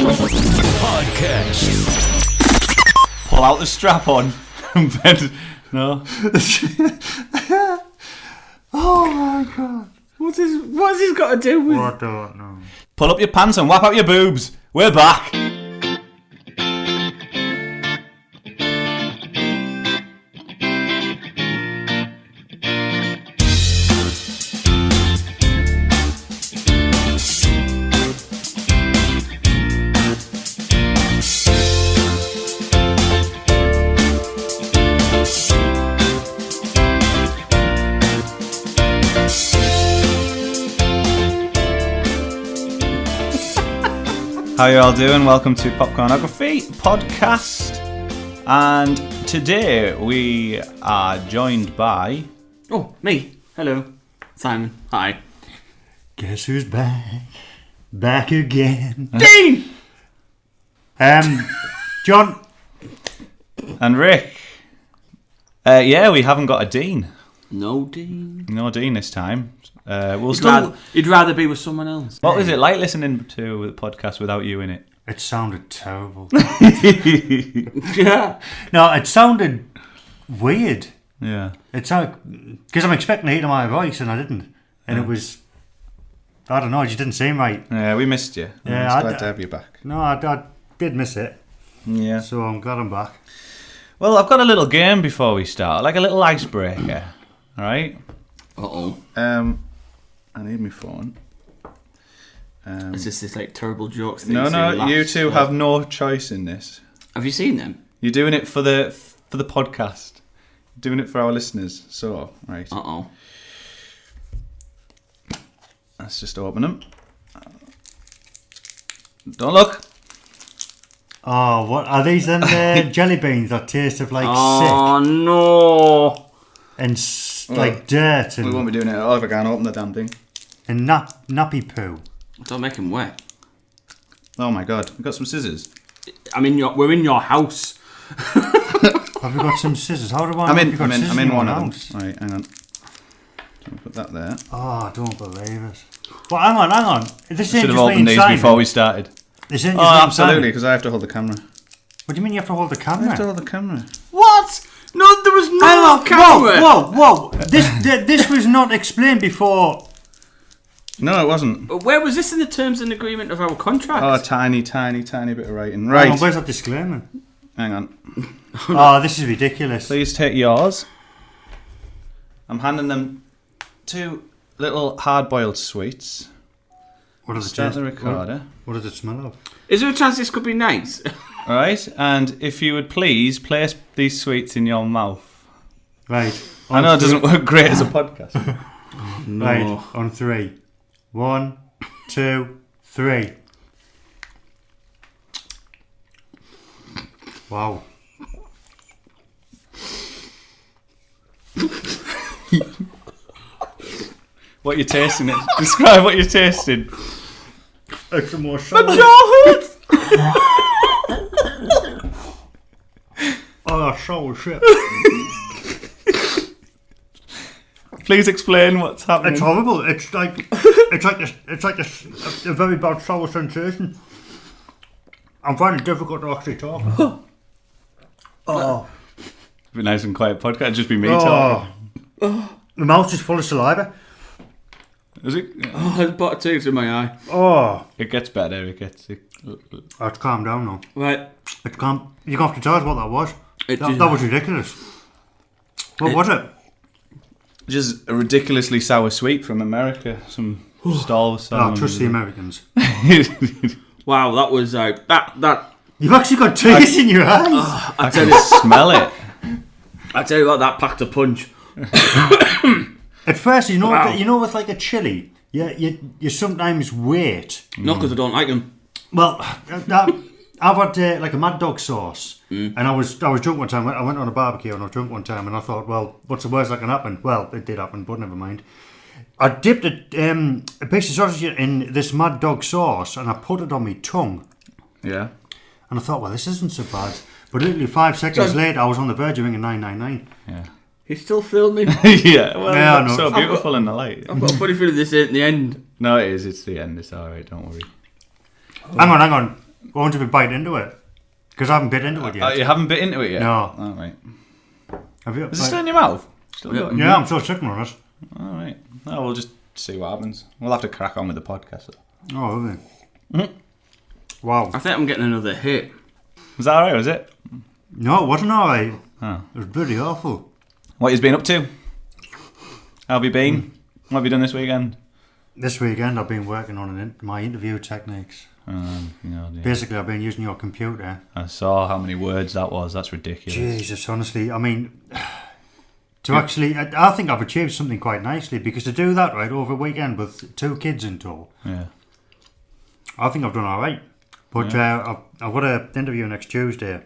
Podcast. Pull out the strap on. No. Oh my god. What's this got to do with... I don't know. Pull up your pants and whap out your boobs. We're back. How you all doing? Welcome to Popcornography podcast, and today we are joined by... Oh, me. Hello. Simon. Hi. Guess who's back? Back again. Dean! John. And Rick. Yeah, we haven't got a Dean. No Dean. No Dean this time. You'd rather be with someone else. What was it like listening to the podcast without you in it? It sounded terrible. Yeah. No, it sounded weird. Yeah. It sounded... Because I'm expecting to hear my voice and I didn't. And it was... I don't know, it just didn't seem right. Yeah, we missed you. Yeah, I'm glad to have you back. No, I did miss it. Yeah. So I'm glad I'm back. Well, I've got a little game before we start, like a little icebreaker. All right? Uh-oh. I need my phone. Is this like terrible jokes thing? No, you two have no choice in this. Have you seen them? You're doing it for the podcast. You're doing it for our listeners. So, right. Uh-oh. Let's just open them. Don't look. Oh, what are these then? Jelly beans that taste of like Oh, sick no. and like dirt We and, won't be doing it. I'll have open the damn thing. and nappy poo. Don't make him wet. Oh my god, we've got some scissors. I mean, we're in your house. Have we got some scissors? How do I? I'm know in. if you've got I'm in. scissors I'm in your one of them. house? Right, hang on. So I'll put that there. Oh, I don't believe it. Well, hang on. This ain't Should have just me opened and these Simon. before we started. This ain't Oh, just me and absolutely, Simon. because I have to hold the camera. What do you mean you have to hold the I have to camera? hold the camera. What? No, there was no camera. Whoa! This was not explained before. No, it wasn't. Where was this in the terms and agreement of our contract? Oh, a tiny bit of writing. Hang Right, on, where's that disclaimer? hang on. Oh, this is ridiculous. Please take yours. I'm handing them two little hard-boiled sweets. What does it Start taste? the recorder. What does it smell of? Is there a chance this could be nice? All right, and if you would please place these sweets in your mouth. Right. I know it doesn't work great as a podcast. No. Right. On 3. 1, 2, 3. Wow. What you're tasting? Describe what you're tasting. It's a more solid. Oh, so shit. Please explain what's happening. It's horrible. It's like a very bad sour sensation. I'm finding it difficult to actually talk. Oh. Be nice and quiet podcast. It'd just be me talking. The mouth is full of saliva. Is it? Oh, I bought a tears in my eye. Oh. It gets better. It It's calmed down now. Right. It's calm. You're going to have to tell us what that was. It That is- was ridiculous. What was it? just a ridiculously sour sweet from America. Some stall. Oh, trust the Americans. Wow, that was that. You've actually got tears in your eyes. I can smell it. I tell you what, that packed a punch. At first, you know, Wow. with like a chili, you sometimes wait. Not because I don't like them. Well, I've had like a Mad Dog sauce, and I was drunk one time. I went on a barbecue and I was drunk one time, and I thought, well, what's the worst that can happen? Well, it did happen, but never mind. I dipped a piece of sausage in this Mad Dog sauce, and I put it on my tongue. Yeah. And I thought, well, this isn't so bad. But literally 5 seconds later, I was on the verge of ringing 999. Yeah. He's still filming. Yeah. Well, Yeah, I it's know. so beautiful in the light. I've got a funny feeling this ain't the end. No, it is. It's the end. It's all right. Don't worry. Hang on. won't even bite into it. Because I haven't bit into it yet. You haven't bit into it yet? No. All right. Have you? Is it still in your mouth? Still Yeah. going? Yeah, I'm still sucking on it. All right. No, we'll just see what happens. We'll have to crack on with the podcast. Oh, lovely. Wow. I think I'm getting another hit. Was that all right, was it? No, it wasn't alright. Oh. It was bloody awful. What you been up to? How have you been? What have you done this weekend? This weekend I've been working on my interview techniques. Yeah. Basically, I've been using your computer. I saw how many words that was. That's ridiculous. Jesus, honestly, I mean, I think I've achieved something quite nicely because to do that right over a weekend with 2 kids in tow, Yeah. I think I've done all right. But I've got an interview next Tuesday,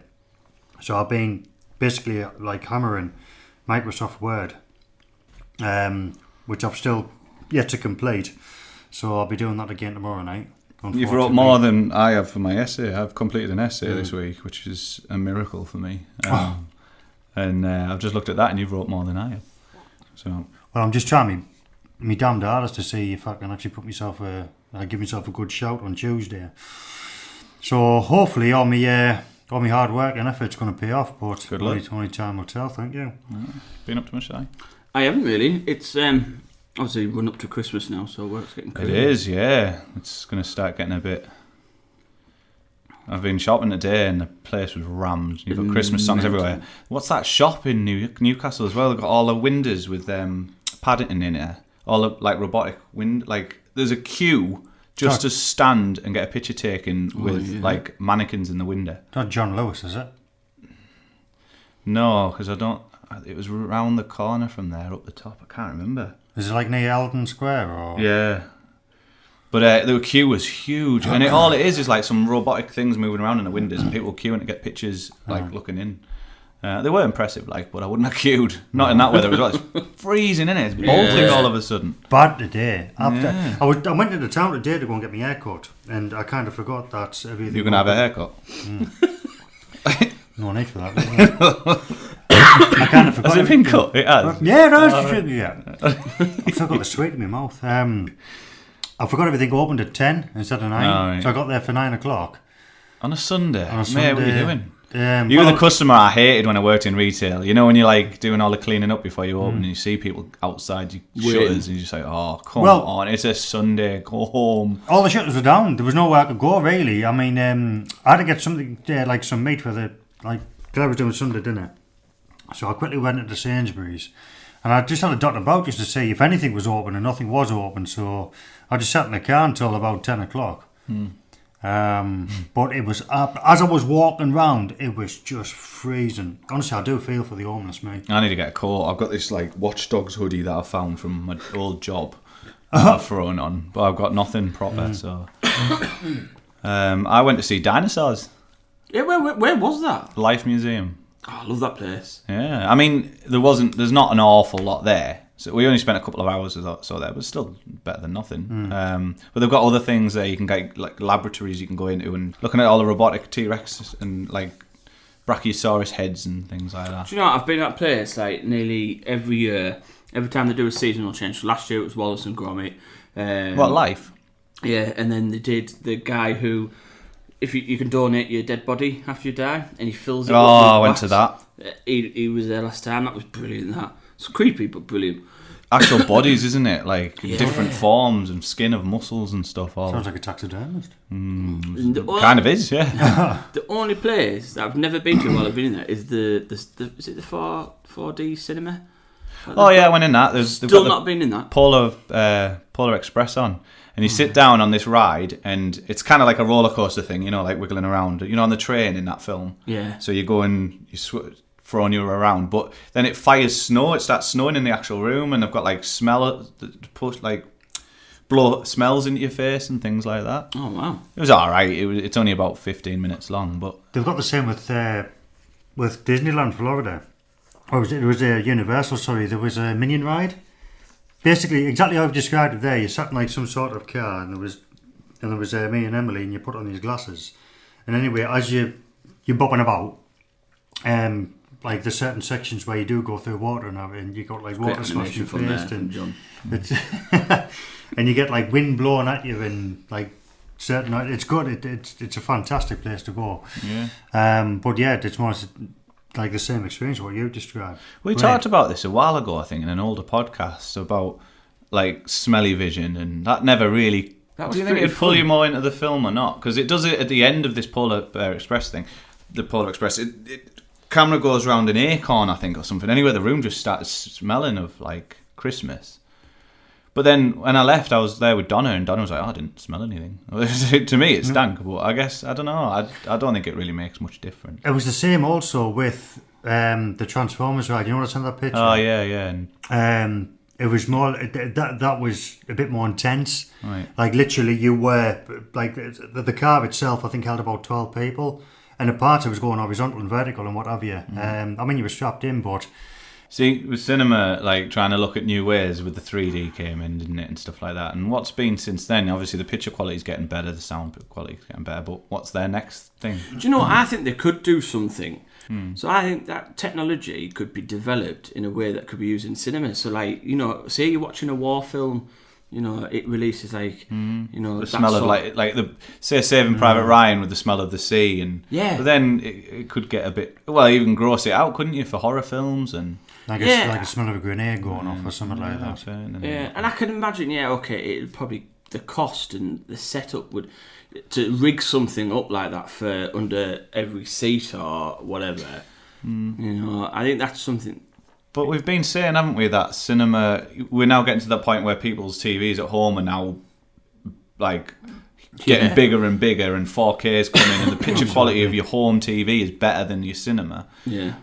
so I've been basically like hammering Microsoft Word, which I've still yet to complete. So I'll be doing that again tomorrow night. You've wrote more than I have for my essay. I've completed an essay this week, which is a miracle for me. And I've just looked at that, and you've wrote more than I have. So, well, I'm just trying me damned hardest to see if I can actually give myself a good shout on Tuesday. So hopefully all my hard work and effort's going to pay off. But Good luck. only time will tell. Thank you. been up to much, I? I haven't really. It's obviously run up to Christmas now, so work's getting It crazy. is, yeah. It's going to start getting a bit. I've been shopping today, and the place was rammed. You've got Christmas songs everywhere. What's that shop in Newcastle as well? They've got all the windows with Paddington in it. All the robotic wind. Like there's a queue just to stand and get a picture taken with like mannequins in the window. Not John Lewis, is it? No, because I don't. It was round the corner from there, up the top. I can't remember. Is it like near Eldon Square or? Yeah. But the queue was huge, and all it is like some robotic things moving around in the windows, and people queuing to get pictures, like looking in. They were impressive, but I wouldn't have queued. Not in that weather as well. It's freezing, innit? It's Baltic all of a sudden. Bad today. I went into town today to go and get my hair cut, and I kind of forgot that everything. You're gonna have a haircut. No need for that. I kind of forgot. Has it been cut? It has. Yeah, it has. Yeah. I've still got the sweet in my mouth. I forgot everything opened at 10 instead of 9, right. So I got there for 9 o'clock. On a Sunday? On a Mate, what are you Sunday. doing? You were the customer I hated when I worked in retail. You know when you're like doing all the cleaning up before you open and you see people outside your shutters and you're just like, oh, come on, it's a Sunday, go home. All the shutters were down. There was nowhere I could go, really. I mean, I had to get something, like some meat for because I was doing Sunday dinner. So I quickly went into Sainsbury's. And I just had a dot about just to see if anything was open, and nothing was open. So I just sat in the car until about 10 o'clock. But it was up. As I was walking round, it was just freezing. Honestly, I do feel for the homeless, mate. I need to get a coat. I've got this like Watch Dogs hoodie that I found from my old job that I've thrown on, but I've got nothing proper. So I went to see dinosaurs. Yeah, where was that? Life Museum. Oh, I love that place. Yeah, I mean, there's not an awful lot there. So we only spent a couple of hours or so there, but still better than nothing. But they've got other things there. You can get like laboratories you can go into and looking at all the robotic T-Rex and like Brachiosaurus heads and things like that. Do you know what? I've been at that place like nearly every year. Every time they do a seasonal change. So last year it was Wallace and Gromit. What, Life? Yeah, and then they did the guy who, if you can donate your dead body after you die, and he fills it up with I went wax. to that. He was there last time. That was brilliant. That it's creepy but brilliant. Actual bodies, isn't it? Like different forms and skin of muscles and stuff. All Sounds like a taxidermist. kind of is, yeah. The only place that I've never been to while I've been in there is the is it the 4D cinema? Oh yeah, I went in that. They've Still got not been in that. Polar Express on, and you sit down on this ride, and it's kind of like a roller coaster thing, like wiggling around, on the train in that film. Yeah. So you go and throwing you around, but then it fires snow. It starts snowing in the actual room, and they've got like blow smells into your face and things like that. Oh wow! It was all right. It's only about 15 minutes long, but They've got the same with Disneyland Florida. It was a Universal. Sorry, there was a Minion ride. Basically, exactly how I've described it there. You sat in like some sort of car, and there was me and Emily, and you put on these glasses. And anyway, as you're bopping about, like there's certain sections where you do go through water and you got like water smashing your face, and and you get like wind blowing at you and like certain. It's good. It's a fantastic place to go. Yeah. But yeah, it's more like the same experience what you described. We talked about this a while ago, I think, in an older podcast about like smelly vision, and that never really. Do you think it'd pull you more into the film or not? Because it does it at the end of this Polar Express thing. The Polar Express, camera goes round an acorn, I think, or something. Anyway, the room just started smelling of like Christmas. But then when I left, I was there with Donna, and Donna was like, "Oh, I didn't smell anything." To me, it stank, but I guess I don't know. I don't think it really makes much difference. It was the same also with the Transformers ride. You know what's on that picture? Oh yeah. And it was more that was a bit more intense. Right. Like literally, you were like the car itself. I think held about 12 people, and the parts it was going horizontal and vertical and what have you. I mean, you were strapped in, but. See, with cinema, like trying to look at new ways with the 3D came in, didn't it, and stuff like that. And what's been since then? Obviously, the picture quality is getting better, the sound quality is getting better. But what's their next thing? Do you know what? I think they could do something. So I think that technology could be developed in a way that could be used in cinema. So, like, you know, say you're watching a war film, you know, it releases like, you know, the smell of like the say Saving Private Ryan with the smell of the sea, and but then it could get a bit even gross it out, couldn't you, for horror films and. Like a smell of a grenade going off or something like that. And I can imagine, it'd probably, the cost and the setup would, to rig something up like that for under every seat or whatever, you know, I think that's something. But we've been saying, haven't we, that cinema, we're now getting to the point where people's TVs at home are now, like, getting bigger and bigger, and 4K's coming, and the picture quality of your home TV is better than your cinema. Yeah.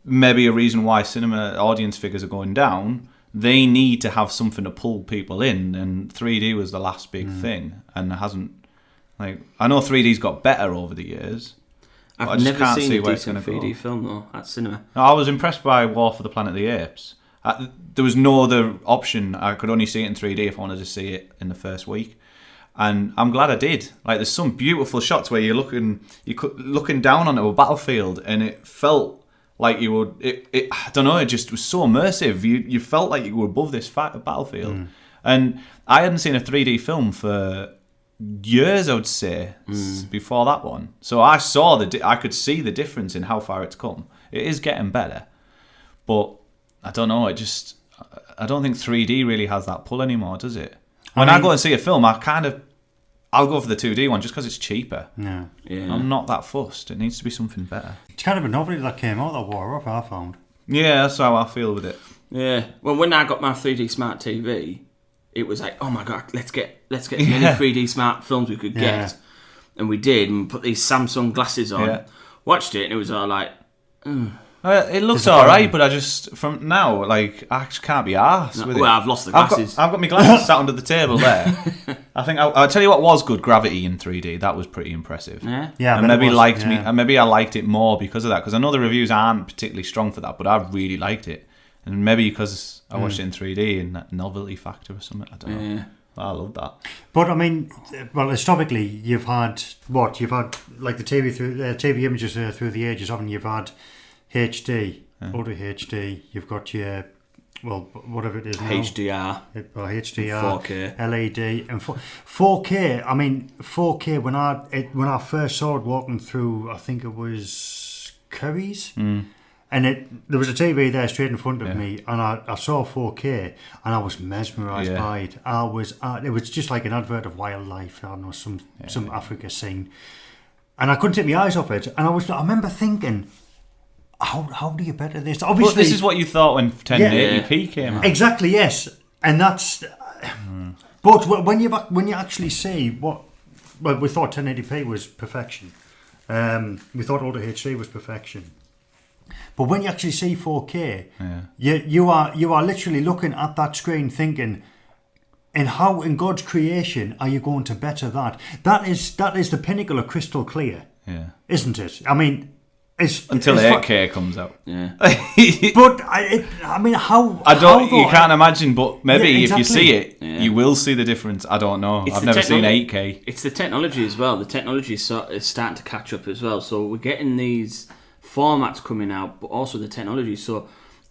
Maybe a reason why cinema audience figures are going down. They need to have something to pull people in, and 3D was the last big thing, and it hasn't. Like, I know 3D's got better over the years. I've never seen a decent 3D film though at cinema. No, I was impressed by War for the Planet of the Apes. There was no other option. I could only see it in 3D if I wanted to see it in the first week. And I'm glad I did. Like, there's some beautiful shots where you're looking down onto a battlefield, and it felt like you would. I don't know. It just was so immersive. You felt like you were above this battlefield. And I hadn't seen a 3D film for years, I would say, before that one. So I saw I could see the difference in how far it's come. It is getting better, but I don't know. I don't think 3D really has that pull anymore, does it? When I go and see a film, I'll go for the 2D one just because it's cheaper. Yeah. I'm not that fussed. It needs to be something better. It's kind of a novelty that came out that wore off, I found. Yeah, that's how I feel with it. Yeah. Well, when I got my 3D smart TV, it was like, oh my god, let's get as many 3D smart films we could get, and we did, and put these Samsung glasses on, watched it, and it was all like, it looks alright, but I just from now, like, I just can't be arsed with it. Well, I've lost the glasses. I've got my glasses sat under the table there. I think I'll tell you what was good. Gravity in 3D, that was pretty impressive. Yeah, and maybe maybe I liked it more because of that. Because I know the reviews aren't particularly strong for that, but I really liked it. And maybe because I watched it in 3D and that novelty factor or something. I don't know. Yeah. I love that. But I mean, well, historically, you've had like the TV images through the ages, haven't you? You've had HD, Ultra HD. You've got your whatever it is now. HDR, HDR, 4K, LED, and 4K. I mean, 4K. When I first saw it walking through, I think it was Curry's. And there was a TV there straight in front of me, and I saw 4K, and I was mesmerised by it. It was just like an advert of wildlife. I don't know, some Africa scene, and I couldn't take my eyes off it. And I remember thinking, how do you better this? Obviously, this is what you thought when 1080p came out. Exactly, yes, and that's. But when you actually see we thought 1080p was perfection. We thought Ultra HD was perfection. But when you actually see 4K, you are literally looking at that screen thinking, and how in God's creation are you going to better that? That is the pinnacle of crystal clear, isn't it? I mean, until 8K comes out. Yeah. But I mean, how? You can't imagine. But maybe if you see it, you will see the difference. I don't know. I've never seen 8K. It's the technology as well. The technology is starting to catch up as well. So we're getting these formats coming out, but also the technology. So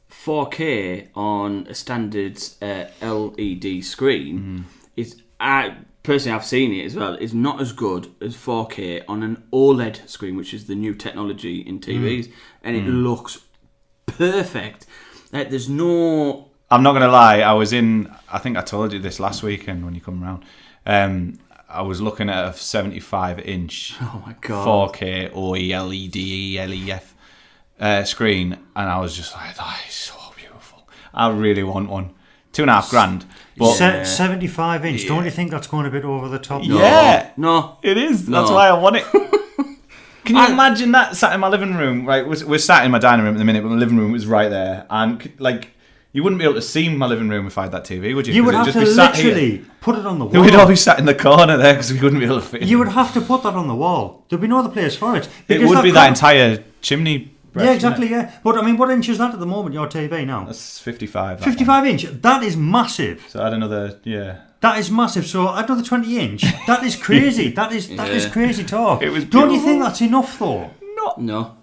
4K on a standard LED screen is personally, I've seen it as well, is not as good as 4K on an OLED screen, which is the new technology in TVs, and it looks perfect. Like, there's no... I'm not going to lie, I think I told you this last weekend when you come around. I was looking at a 75-inch Oh my God. 4K OLED LEF screen, and I was just like, that is so beautiful. I really want one. $2,500. But 75 inch. Don't you think that's going a bit over the top? yeah, No. it is. No. That's why I want it. Can you imagine that sat in my living room? Right, we're sat in my dining room at the minute, but my living room was right there, and like you wouldn't be able to see my living room if I had that TV, would you? You would 'Cause have it'd to just be sat literally here. put it on the wall. We'd all be sat in the corner there because we wouldn't be able to fit. You would have to put that on the wall. There'd be no other place for it. It Because would be that entire chimney. breast, Yeah, wouldn't exactly. it? Yeah, but I mean, what inch is that at the moment? Your TV now? That's 55. that 55 inch. That is massive. one. So I had another. Yeah. That is massive. So another 20 inch. That is crazy. That is crazy talk. It was Don't you beautiful. think that's enough though? No.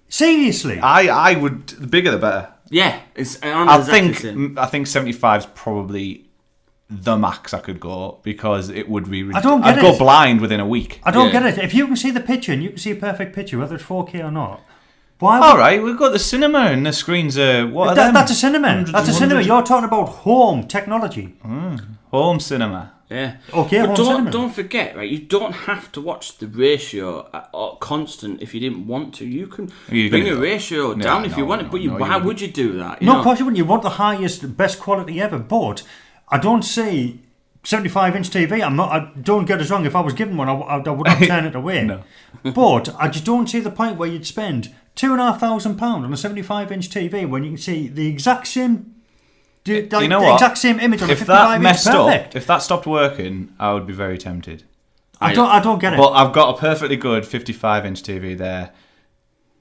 Seriously. I would. The bigger the better. Yeah. I think 75 is probably the max I could go because it would be. I don't get I'd go it. blind within a week. I don't Yeah. get it. If you can see the picture and you can see a perfect picture, whether it's 4K or not, why? All right, we've got the cinema and the screens are what are them? That's a cinema. Hundreds That's a and cinema. hundreds. You're talking about home technology. Home cinema. Yeah. Okay, But home don't, cinema. don't forget, right? You don't have to watch the ratio constant if you didn't want to. You can You're bring gonna the do it. ratio No, down if you no, want it. no, But no, why you would you do that? No, of course you wouldn't. You want the highest, best quality ever. But I don't see 75-inch TV. I don't get us wrong. If I was given one, I would not turn it away. No. But I just don't see the point where you'd spend £2,500 on a 75-inch TV when you can see the exact same. You know the what? exact same image on a If that 55-inch. messed Perfect. up, if that stopped working, I would be very tempted. I don't get it. But I've got a perfectly good 55-inch TV there,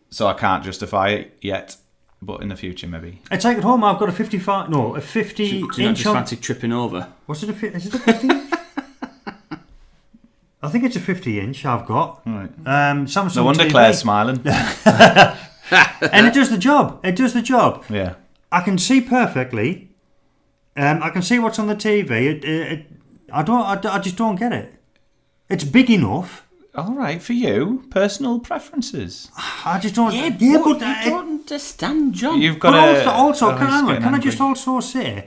so I can't justify it yet. But in the future, maybe. It's like at home. I've got a 50 Do you not inch. just fancy tripping over? What's it? Is it a 50? I think it's a 50-inch. I've got. Right. Samsung. No wonder TV. Claire's smiling. And it does the job. It does the job. Yeah. I can see perfectly. I can see what's on the TV. I just don't get it. It's big enough. All right, for you, personal preferences. I just don't. Yeah, Yeah, but but you don't understand, John. You've got but to. also, can I just also say,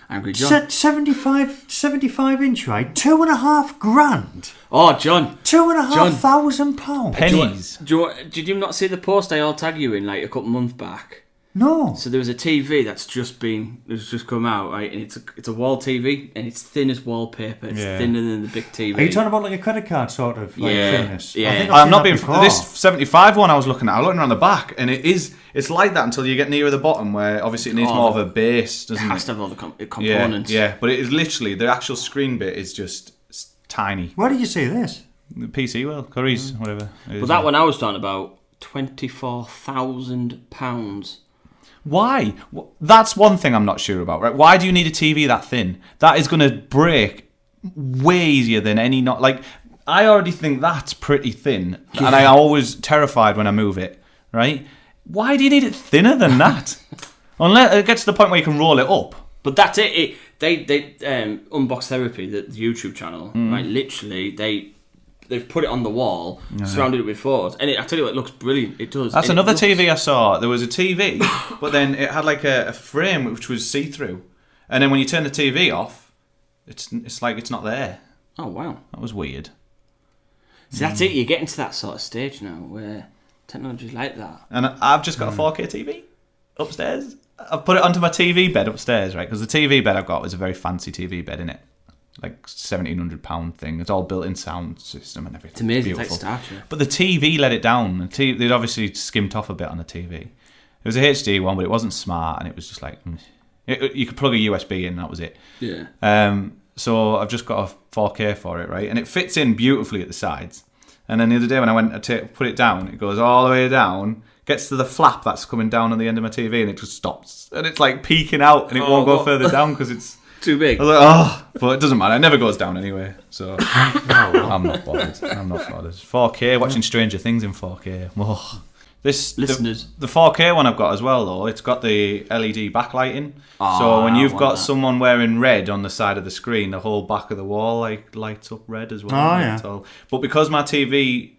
Angry John. 75 inch, right? $2,500. Oh, John. £2,500. pennies. Did you not see the post I all tag you in like a couple months back? No. So there was a TV that's just come out, right? And it's a wall TV, and it's thin as wallpaper. It's Yeah. thinner than the big TV. Are you talking about like a credit card sort of like Yeah, thickness? yeah. I think I'm seen not that being. before. This 75 one I was looking at. I was looking around the back, and it's like that until you get nearer the bottom, where obviously it needs Oh, more of a base, It doesn't has it? to have all the Yeah, components. yeah. But it is literally the actual screen bit is just tiny. Where did you see this? The PC, well, Curry's, whatever. it is. But that one I was talking about, £24,000. Why? That's one thing I'm not sure about, right? Why do you need a TV that thin? That is going to break way easier than any not. Like, I already think that's pretty thin, and I'm always terrified when I move it, right? Why do you need it thinner than that? Unless it gets to the point where you can roll it up. But that's it. They Unbox Therapy, the YouTube channel, right? Literally, they've put it on the wall, surrounded it with photos, and I tell you what, it looks brilliant. It does. That's And another it looks- TV I saw. There was a TV, but then it had like a frame which was see-through, and then when you turn the TV off, it's like it's not there. Oh wow! That was weird. See, that's it. You're getting to that sort of stage now where technology's like that. And I've just got a 4K TV upstairs. I've put it onto my TV bed upstairs, right? Because the TV bed I've got was a very fancy TV bed in it. Like £1,700 thing. It's all built-in sound system and everything. It's amazing. Beautiful. It's like Star Trek. But the TV let it down. They'd obviously skimmed off a bit on the TV. It was a HD one, but it wasn't smart, and it was just like you could plug a USB in, and that was it. Yeah. So I've just got a 4K for it, right? And it fits in beautifully at the sides. And then the other day when I went to put it down, it goes all the way down, gets to the flap that's coming down on the end of my TV, and it just stops. And it's like peeking out, and it won't go further down because it's Too big. I was like, oh, but it doesn't matter. It never goes down anyway. So I'm not bothered. 4K, watching Stranger Things in 4K. Oh, Listeners. The 4K one I've got as well, though, it's got the LED backlighting. So when you've got someone wearing red on the side of the screen, the whole back of the wall like lights up red as well. Oh, yeah. But because my TV,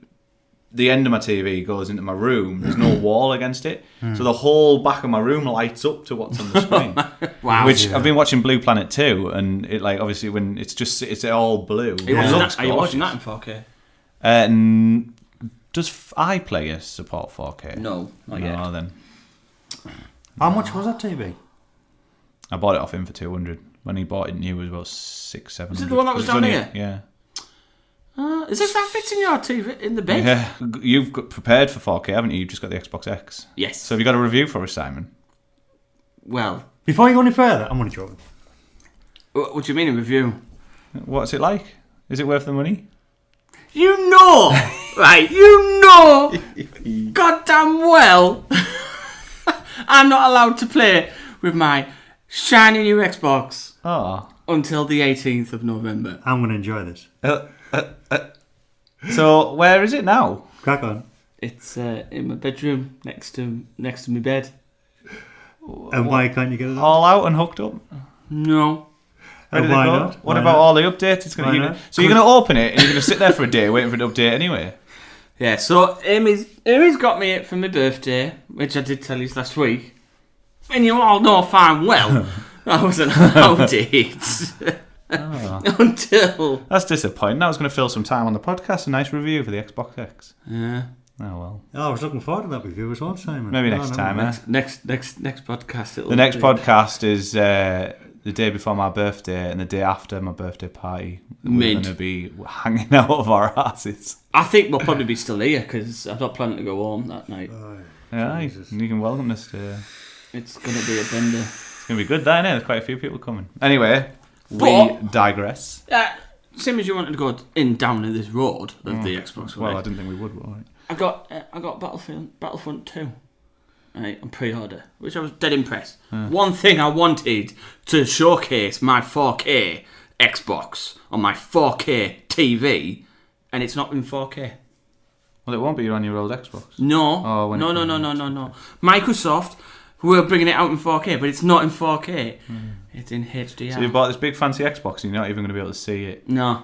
the end of my TV goes into my room, there's no wall against it. So the whole back of my room lights up to what's on the screen. Wow. Which I've been watching Blue Planet 2, and it like obviously when it's all blue. Are you watching that in 4K? Does iPlayer support 4K? No, not yet. No, then. How much was that TV? I bought it off him for 200. When he bought it new, it was about 600-700. Is it the one that was down here? Yeah. Is this that fits in your TV in the bed? Yeah. You've got prepared for 4K, haven't you? You've just got the Xbox X. Yes. So have you got a review for us, Simon? Well, Before you go any further, I'm only joking. what do you mean a review? What's it like? Is it worth the money? You know, right? You know, goddamn well, I'm not allowed to play with my shiny new Xbox until the 18th of November. I'm going to enjoy this. So where is it now? Crack on. It's in my bedroom next to my bed. And why can't you get it on? All out and hooked up? No. Where did why it go? not? What Why about not? all the updates? So you're going to open it and you're going to sit there for a day waiting for it to update anyway? Yeah, so Amy's got me it for my birthday, which I did tell you last week. And you all know fine well I wasn't allowed it. Until... That's disappointing. I was going to fill some time on the podcast. A nice review for the Xbox X. Yeah. Oh, well. Oh, I was looking forward to that review as well, Simon. Maybe next time, eh? Next podcast. The next podcast is the day before my birthday and the day after my birthday party. We're going to be hanging out of our asses. I think we'll probably be still here because I'm not planning to go home that night. Yeah, you can welcome us to... It's going to be a bender. It's going to be good, that, innit? There's quite a few people coming. Anyway, we digress. Same as you wanted to go down this road of the Xbox One. Well, I didn't think we would, but all right. I got Battlefront 2 on pre-order, which I was dead impressed. One thing I wanted to showcase my 4K Xbox on my 4K TV, and it's not in 4K. Well, it won't be on your old Xbox. No. Oh, No. Microsoft were bringing it out in 4K, but it's not in 4K. It's in HDR. So you bought this big fancy Xbox and you're not even going to be able to see it. No.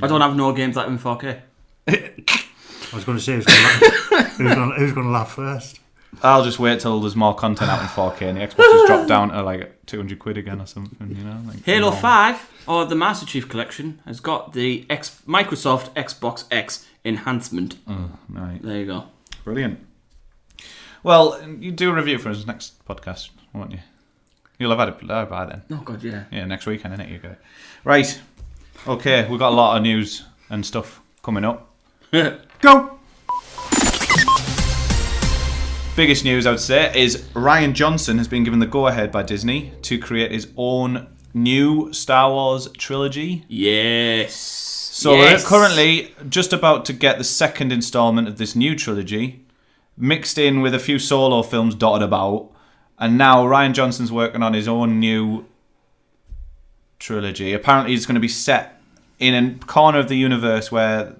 I don't have no games that are in 4K. I was going to say who's going to laugh first. I'll just wait till there's more content out in 4K and the Xbox has dropped down to like 200 quid again or something, you know? Like, Halo 5, or the Master Chief Collection, has got the Microsoft Xbox X enhancement. Oh, right. There you go. Brilliant. Well, you do a review for us next podcast, won't you? You'll have had it by then. Oh, God, yeah. Yeah, next weekend, innit? You got it. Right. Okay, we've got a lot of news and stuff coming up. Go! Biggest news, I would say, is Rian Johnson has been given the go-ahead by Disney to create his own new Star Wars trilogy. Yes. So we're currently just about to get the second installment of this new trilogy, mixed in with a few solo films dotted about, and now Rian Johnson's working on his own new trilogy. Apparently it's going to be set in a corner of the universe where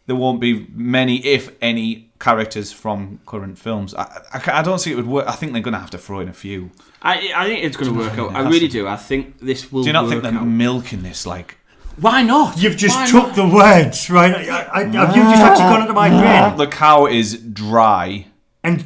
there won't be many, if any, characters from current films. I don't see it would work. I think they're going to have to throw in a few. I think it's going to work out. I really do. I think this will work out. Do you not think they're milking this, like... Why not? You've just took the words, right? Have you just actually gone into my brain? The cow is dry. And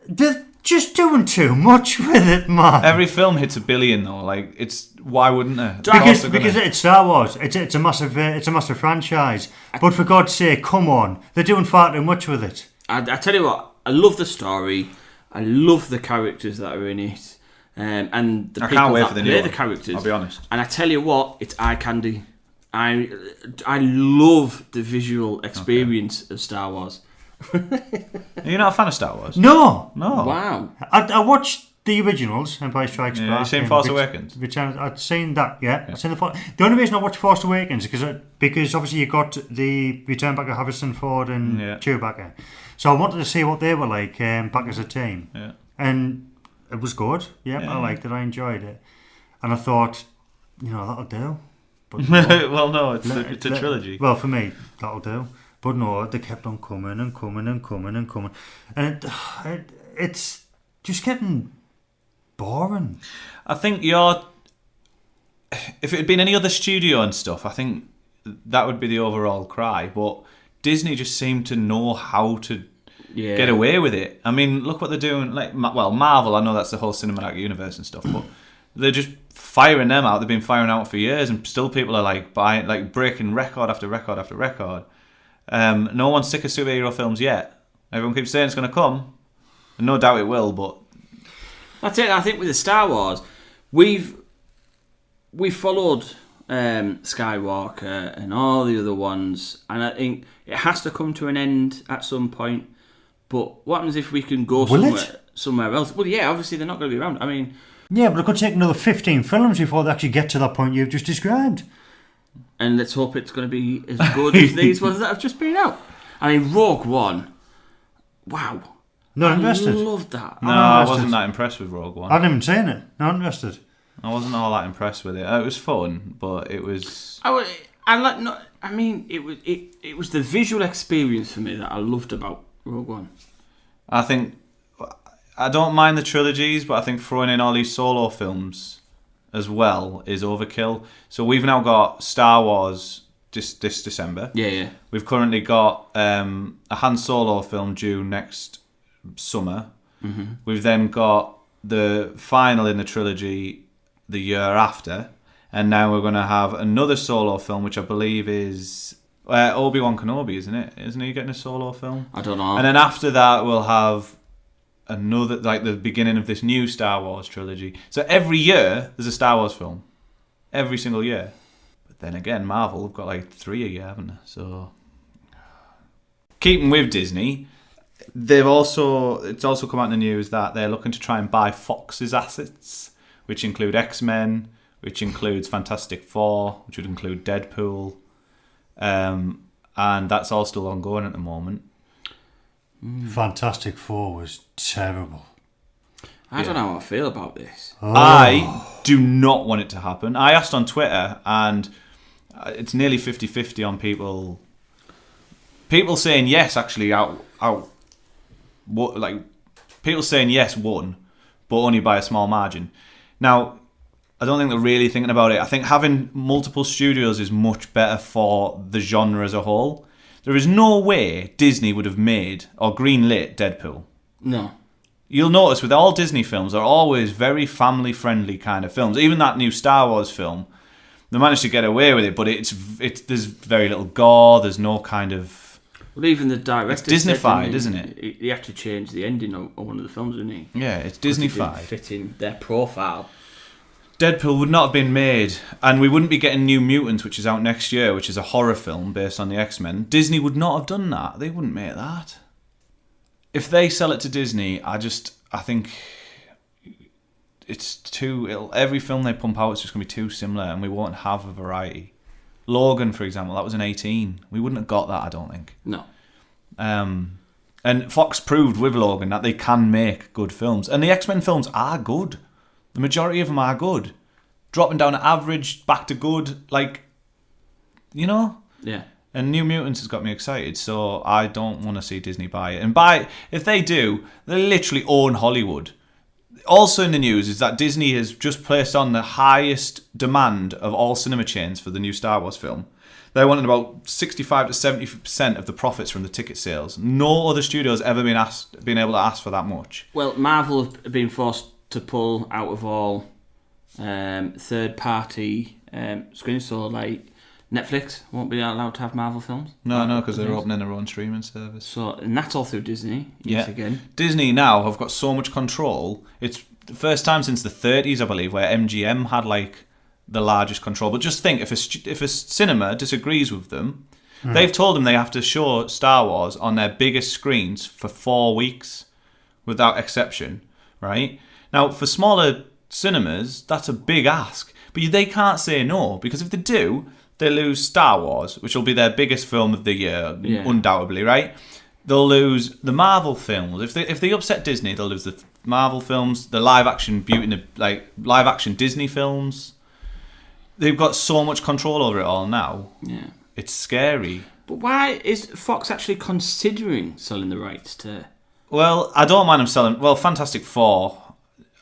they're just doing too much with it, man. Every film hits $1 billion, though. Like, it's... Why wouldn't they? Because it's Star Wars. It's a massive franchise. But for God's sake, come on. They're doing far too much with it. I tell you what, I love the story. I love the characters that are in it. And the people that play the characters. I'll be honest. And I tell you what, it's eye candy. I love the visual experience of Star Wars. Are you not a fan of Star Wars? No. Wow. I watched the originals, Empire Strikes Back. You've seen Force Awakens? I'd seen that, yeah. I'd seen the only reason I watched Force Awakens is because obviously you got the return back of Harrison Ford and Chewbacca. So I wanted to see what they were like back as a team. Yeah. And it was good. Yeah, I liked it. I enjoyed it. And I thought, that'll do. But Well, no, it's a trilogy. Well, for me, that'll do. But no, they kept on coming and coming and coming and coming. And it's just getting boring. I think if it had been any other studio and stuff, I think that would be the overall cry. But Disney just seemed to know how to get away with it. I mean, look what they're doing. Like, well, Marvel, I know that's the whole cinematic universe and stuff, but they're just firing them out. They've been firing out for years, and still people are like buying, like breaking record after record after record. No one's sick of superhero films yet. Everyone keeps saying it's going to come, and no doubt it will. But that's it. I think with the Star Wars, we followed Skywalker and all the other ones, and I think it has to come to an end at some point. But what happens if we can go somewhere else? Well, yeah, obviously they're not going to be around. I mean, yeah, but it could take another 15 films before they actually get to that point you've just described. And let's hope it's going to be as good as these ones that have just been out. I mean, Rogue One. Wow. Not invested. I loved that. No, I wasn't that impressed with Rogue One. I hadn't even seen it. Not invested. I wasn't all that impressed with it. It was fun, but it was. It was the visual experience for me that I loved about Rogue One. I don't mind the trilogies, but I think throwing in all these solo films as well is overkill. So we've now got Star Wars this December. Yeah. We've currently got a Han Solo film due next summer. Mm-hmm. We've then got the final in the trilogy the year after, and now we're going to have another solo film, which I believe is Obi-Wan Kenobi, isn't it? Isn't he getting a solo film? I don't know. And then after that, we'll have another, like the beginning of this new Star Wars trilogy. So every year there's a Star Wars film, every single year. But then again, Marvel have got like 3 a year, haven't they? So keeping with Disney, it's also come out in the news that they're looking to try and buy Fox's assets, which include X-Men, which includes Fantastic Four, which would include Deadpool, and that's all still ongoing at the moment. Fantastic Four was terrible. I don't know how I feel about this. Oh. I do not want it to happen. I asked on Twitter, and it's nearly 50-50 on people saying yes, actually, people saying yes won, but only by a small margin. Now, I don't think they're really thinking about it. I think having multiple studios is much better for the genre as a whole. There is no way Disney would have made or greenlit Deadpool. No. You'll notice with all Disney films, they're always very family-friendly kind of films. Even that new Star Wars film, they managed to get away with it, but there's very little gore. There's no kind of... Well, even the director... It's Disneyfied, isn't it? He had to change the ending of one of the films, didn't he? Yeah, it's Disneyfied. It didn't fit in their profile. Deadpool would not have been made, and we wouldn't be getting New Mutant, which is out next year, which is a horror film based on the X-Men. Disney would not have done that. They wouldn't make that. If they sell it to Disney, I think it's every film they pump out is just going to be too similar, and we won't have a variety. Logan, for example, that was an 18. We wouldn't have got that, I don't think. No. And Fox proved with Logan that they can make good films. And the X-Men films are good. The majority of them are good. Dropping down to average, back to good, Yeah. And New Mutants has got me excited, so I don't want to see Disney buy it. And if they do, they literally own Hollywood. Also in the news is that Disney has just placed on the highest demand of all cinema chains for the new Star Wars film. They're wanting about 65 to 70% of the profits from the ticket sales. No other studio has ever been able to ask for that much. Well, Marvel have been forced to pull out of all third-party screens, so like Netflix won't be allowed to have Marvel films. No, because they're opening their own streaming service. So, and that's all through Disney. Yet again, Disney now have got so much control. It's the first time since the 30s, I believe, where MGM had the largest control. But just think, if a cinema disagrees with them, they've told them they have to show Star Wars on their biggest screens for 4 weeks, without exception, right? Now, for smaller cinemas, that's a big ask. But they can't say no, because if they do, they lose Star Wars, which will be their biggest film of the year, undoubtedly, right? They'll lose the Marvel films. If they upset Disney, they'll lose the Marvel films, the live-action live-action Disney films. They've got so much control over it all now. Yeah. It's scary. But why is Fox actually considering selling the rights to? Well, I don't mind them selling. Well, Fantastic Four.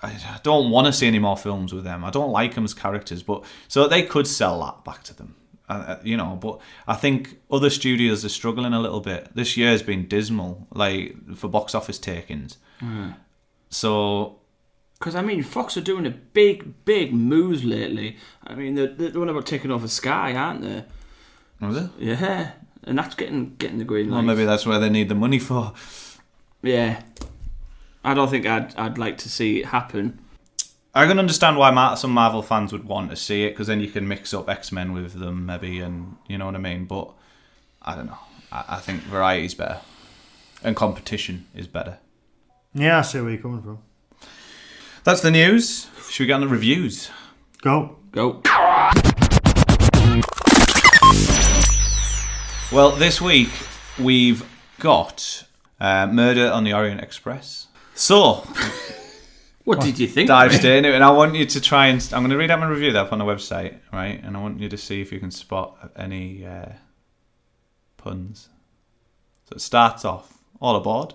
I don't want to see any more films with them. I don't like them as characters, but so they could sell that back to them, But I think other studios are struggling a little bit. This year has been dismal, like for box office takings. So, because I mean, Fox are doing a big moves lately. I mean, they're one about taking over Sky, aren't they? Was it? Yeah, and that's getting the green light. Well, maybe that's where they need the money for. Yeah. I don't think I'd like to see it happen. I can understand why some Marvel fans would want to see it, because then you can mix up X-Men with them, maybe, and you know what I mean. But I don't know. I think variety's better, and competition is better. Yeah, I see where you're coming from. That's the news. Should we get on the reviews? Go. Well, this week we've got Murder on the Orient Express. So, what did you think? Dive straight into it, and I want you to try and... I'm going to read out my review there up on the website, right? And I want you to see if you can spot any puns. So it starts off, all aboard.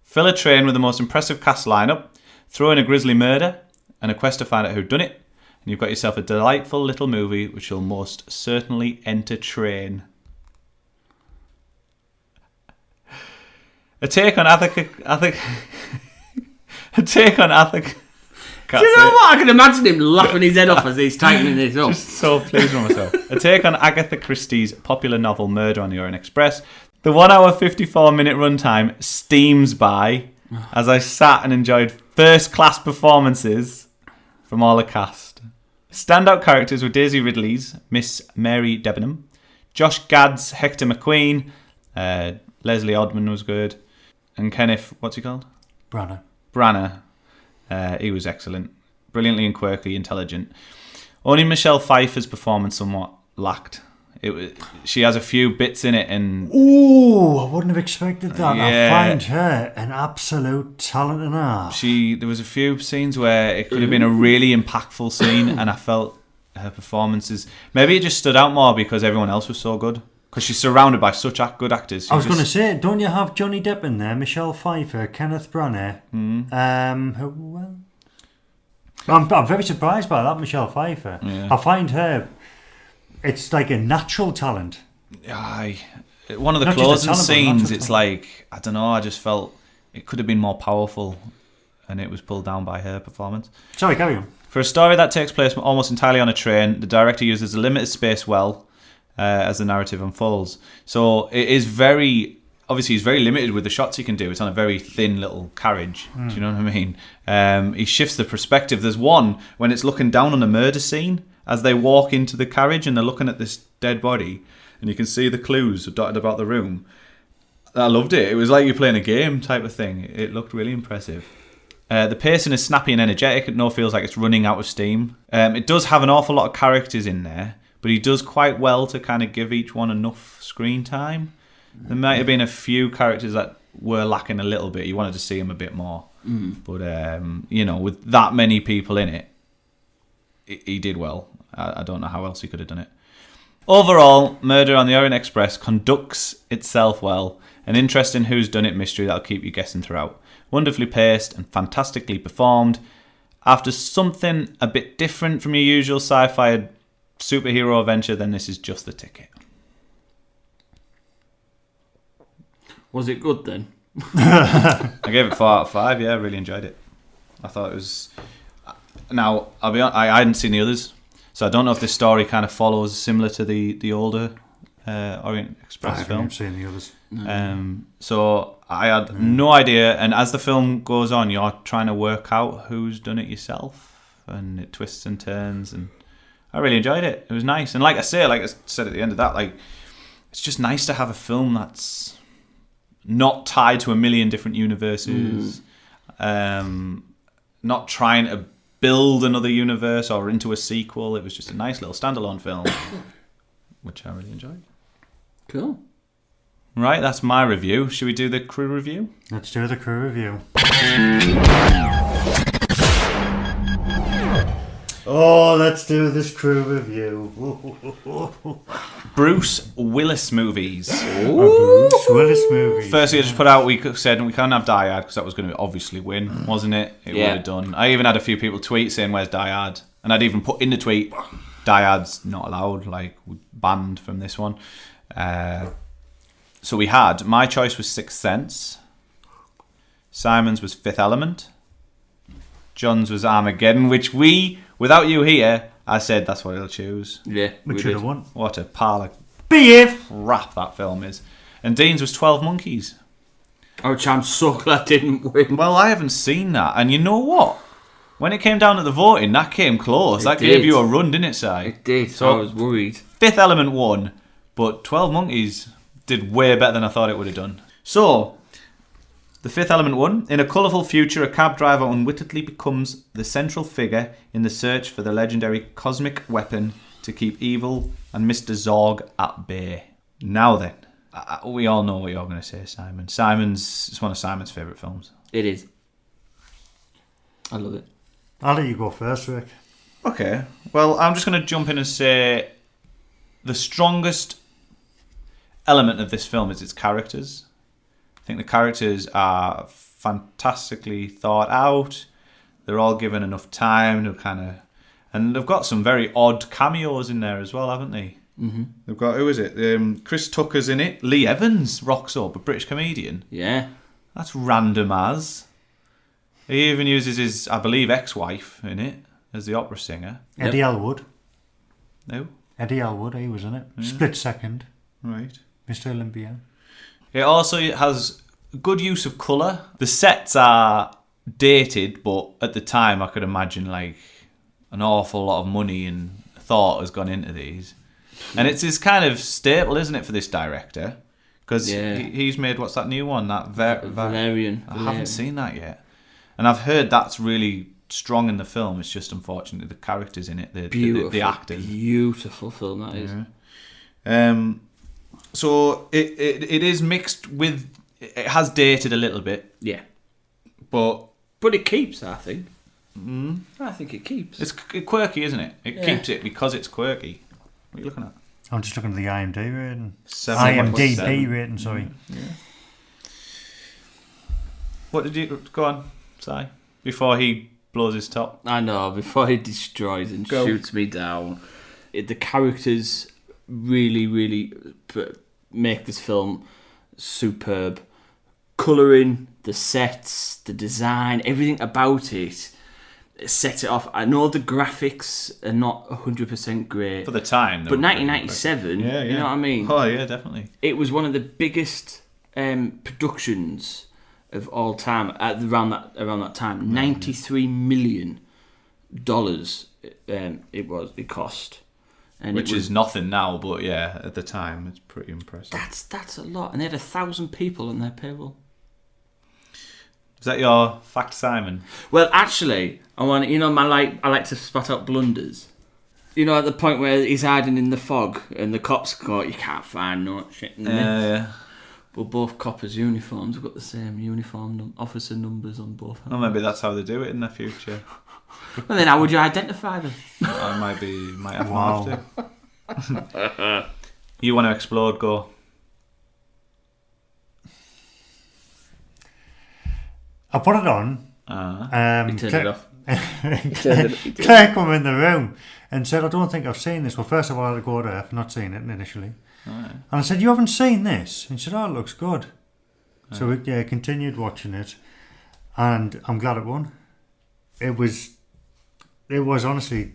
Fill a train with the most impressive cast lineup, throw in a grisly murder, and a quest to find out who done it, and you've got yourself a delightful little movie which will most certainly entertain. A take on A take on Attica. Do you know what? I can imagine him laughing his head off as he's tightening this up. Just so pleased with myself. A take on Agatha Christie's popular novel Murder on the Orient Express. The 1 hour 54 minute runtime steams by as I sat and enjoyed first class performances from all the cast. Standout characters were Daisy Ridley's Miss Mary Debenham, Josh Gad's Hector McQueen, Leslie Odman was good, and Kenneth, what's he called? Branagh. He was excellent. Brilliantly and quirky, intelligent. Only Michelle Pfeiffer's performance somewhat lacked. She has a few bits in it, and ooh, I wouldn't have expected that. Yeah. I find her an absolute talent and a half. There was a few scenes where it could have been a really impactful scene, and I felt her performances, maybe it just stood out more because everyone else was so good. Because she's surrounded by such good actors. I was going to say, don't you have Johnny Depp in there, Michelle Pfeiffer, Kenneth Branagh? I'm very surprised by that, Michelle Pfeiffer. Yeah. I find her, it's like a natural talent. One of the closing scenes, it's like, I don't know, I just felt it could have been more powerful, and it was pulled down by her performance. Sorry, carry on. For a story that takes place almost entirely on a train, the director uses the limited space well as the narrative unfolds. So it is obviously he's very limited with the shots he can do. It's on a very thin little carriage. Do you know what I mean? He shifts the perspective. There's one when it's looking down on a murder scene as they walk into the carriage and they're looking at this dead body, and you can see the clues dotted about the room. I loved it. It was like you're playing a game type of thing. It looked really impressive. The pacing is snappy and energetic. It feels like it's running out of steam. It does have an awful lot of characters in there, but he does quite well to kind of give each one enough screen time. There might have been a few characters that were lacking a little bit. You wanted to see them a bit more. But, with that many people in it, he did well. I don't know how else he could have done it. Overall, Murder on the Orient Express conducts itself well. An interesting whodunit mystery that'll keep you guessing throughout. Wonderfully paced and fantastically performed. After something a bit different from your usual sci-fi superhero adventure, then this is just the ticket. Was it good then? I gave it 4 out of 5. Yeah, I really enjoyed it. I thought it was... Now, I'll be honest, I hadn't seen the others, so I don't know if this story kind of follows similar to the older Orient Express film. I haven't seen the others. So I had no idea, and as the film goes on, you're trying to work out who's done it yourself, and it twists and turns, and I really enjoyed it. It was nice, and like I said at the end of that, like, it's just nice to have a film that's not tied to a million different universes, not trying to build another universe or into a sequel. It was just a nice little standalone film, which I really enjoyed. Cool. Right, that's my review. Should we do the crew review? Let's do the crew review. Oh, let's do this crew review. Bruce Willis movies. Bruce Willis movie. Firstly, I just put out, we said we can't have Die Hard because that was going to obviously win, wasn't it? It would have done. I even had a few people tweet saying, where's Die Hard? And I'd even put in the tweet, Die Hard's not allowed, like, banned from this one. So we had, my choice was Sixth Sense. Simon's was Fifth Element. John's was Armageddon, which without you here, I said that's what he'll choose. Yeah, we should have won. What a pile of Behave! crap that film is. And Dean's was 12 Monkeys. Which I'm so glad didn't win. Well, I haven't seen that. And you know what? When it came down to the voting, that came close. That gave you a run, didn't it, Si? It did. So I was worried. Fifth Element won, but 12 Monkeys did way better than I thought it would have done. So, the Fifth Element won. In a colourful future, a cab driver unwittingly becomes the central figure in the search for the legendary cosmic weapon to keep evil and Mr. Zorg at bay. Now then, we all know what you're going to say, Simon. It's one of Simon's favourite films. It is. I love it. I'll let you go first, Rick. Okay. Well, I'm just going to jump in and say the strongest element of this film is its characters. I think the characters are fantastically thought out. They're all given enough time to and they've got some very odd cameos in there as well, haven't they? Mm-hmm. They've got, who is it? Chris Tucker's in it. Lee Evans rocks up, a British comedian. Yeah. That's random as. He even uses his, I believe, ex-wife in it as the opera singer. Eddie Elwood. No? Eddie Elwood, he was in it. Yeah. Split second. Right. Mr. Olympia. It also has good use of colour. The sets are dated, but at the time I could imagine like an awful lot of money and thought has gone into these. And it's his kind of staple, isn't it, for this director? Because he's made, what's that new one? That Valerian. I haven't seen that yet. And I've heard that's really strong in the film. It's just unfortunately the characters in it, the actors. Beautiful film that is. Yeah. So it is mixed with. It has dated a little bit. Yeah. But it keeps, I think. I think it keeps. It's quirky, isn't it? It keeps it because it's quirky. What are you looking at? I'm just looking at the IMDb rating. 7.7. rating, sorry. Yeah. What did you... Go on, Si. Before he blows his top. I know, before he destroys and shoots me down. The characters really, really make this film superb. Colouring, the sets, the design, everything about it set it off. I know the graphics are not 100% great. For the time. But 1997, you know what I mean? Oh, yeah, definitely. It was one of the biggest productions of all time around that time. $93 million it cost. And which is nothing now, but yeah, at the time it's pretty impressive. That's a lot. And they had 1,000 people on their payroll. Is that your fact, Simon? Well, actually, I like to spot out blunders. You know, at the point where he's hiding in the fog and the cops go, you can't find no shit in this. Yeah. But both coppers' uniforms have got the same uniform officer numbers on both. Well, maybe that's how they do it in the future. Well, then how would you identify them? I might have to. You want to explode? Go. I put it on. He turned it off. Claire came in the room and said, I don't think I've seen this. Well, first of all, I had to go to her for not seeing it initially. Right. And I said, you haven't seen this? And she said, oh, it looks good. Right. So we continued watching it. And I'm glad it won. It was honestly...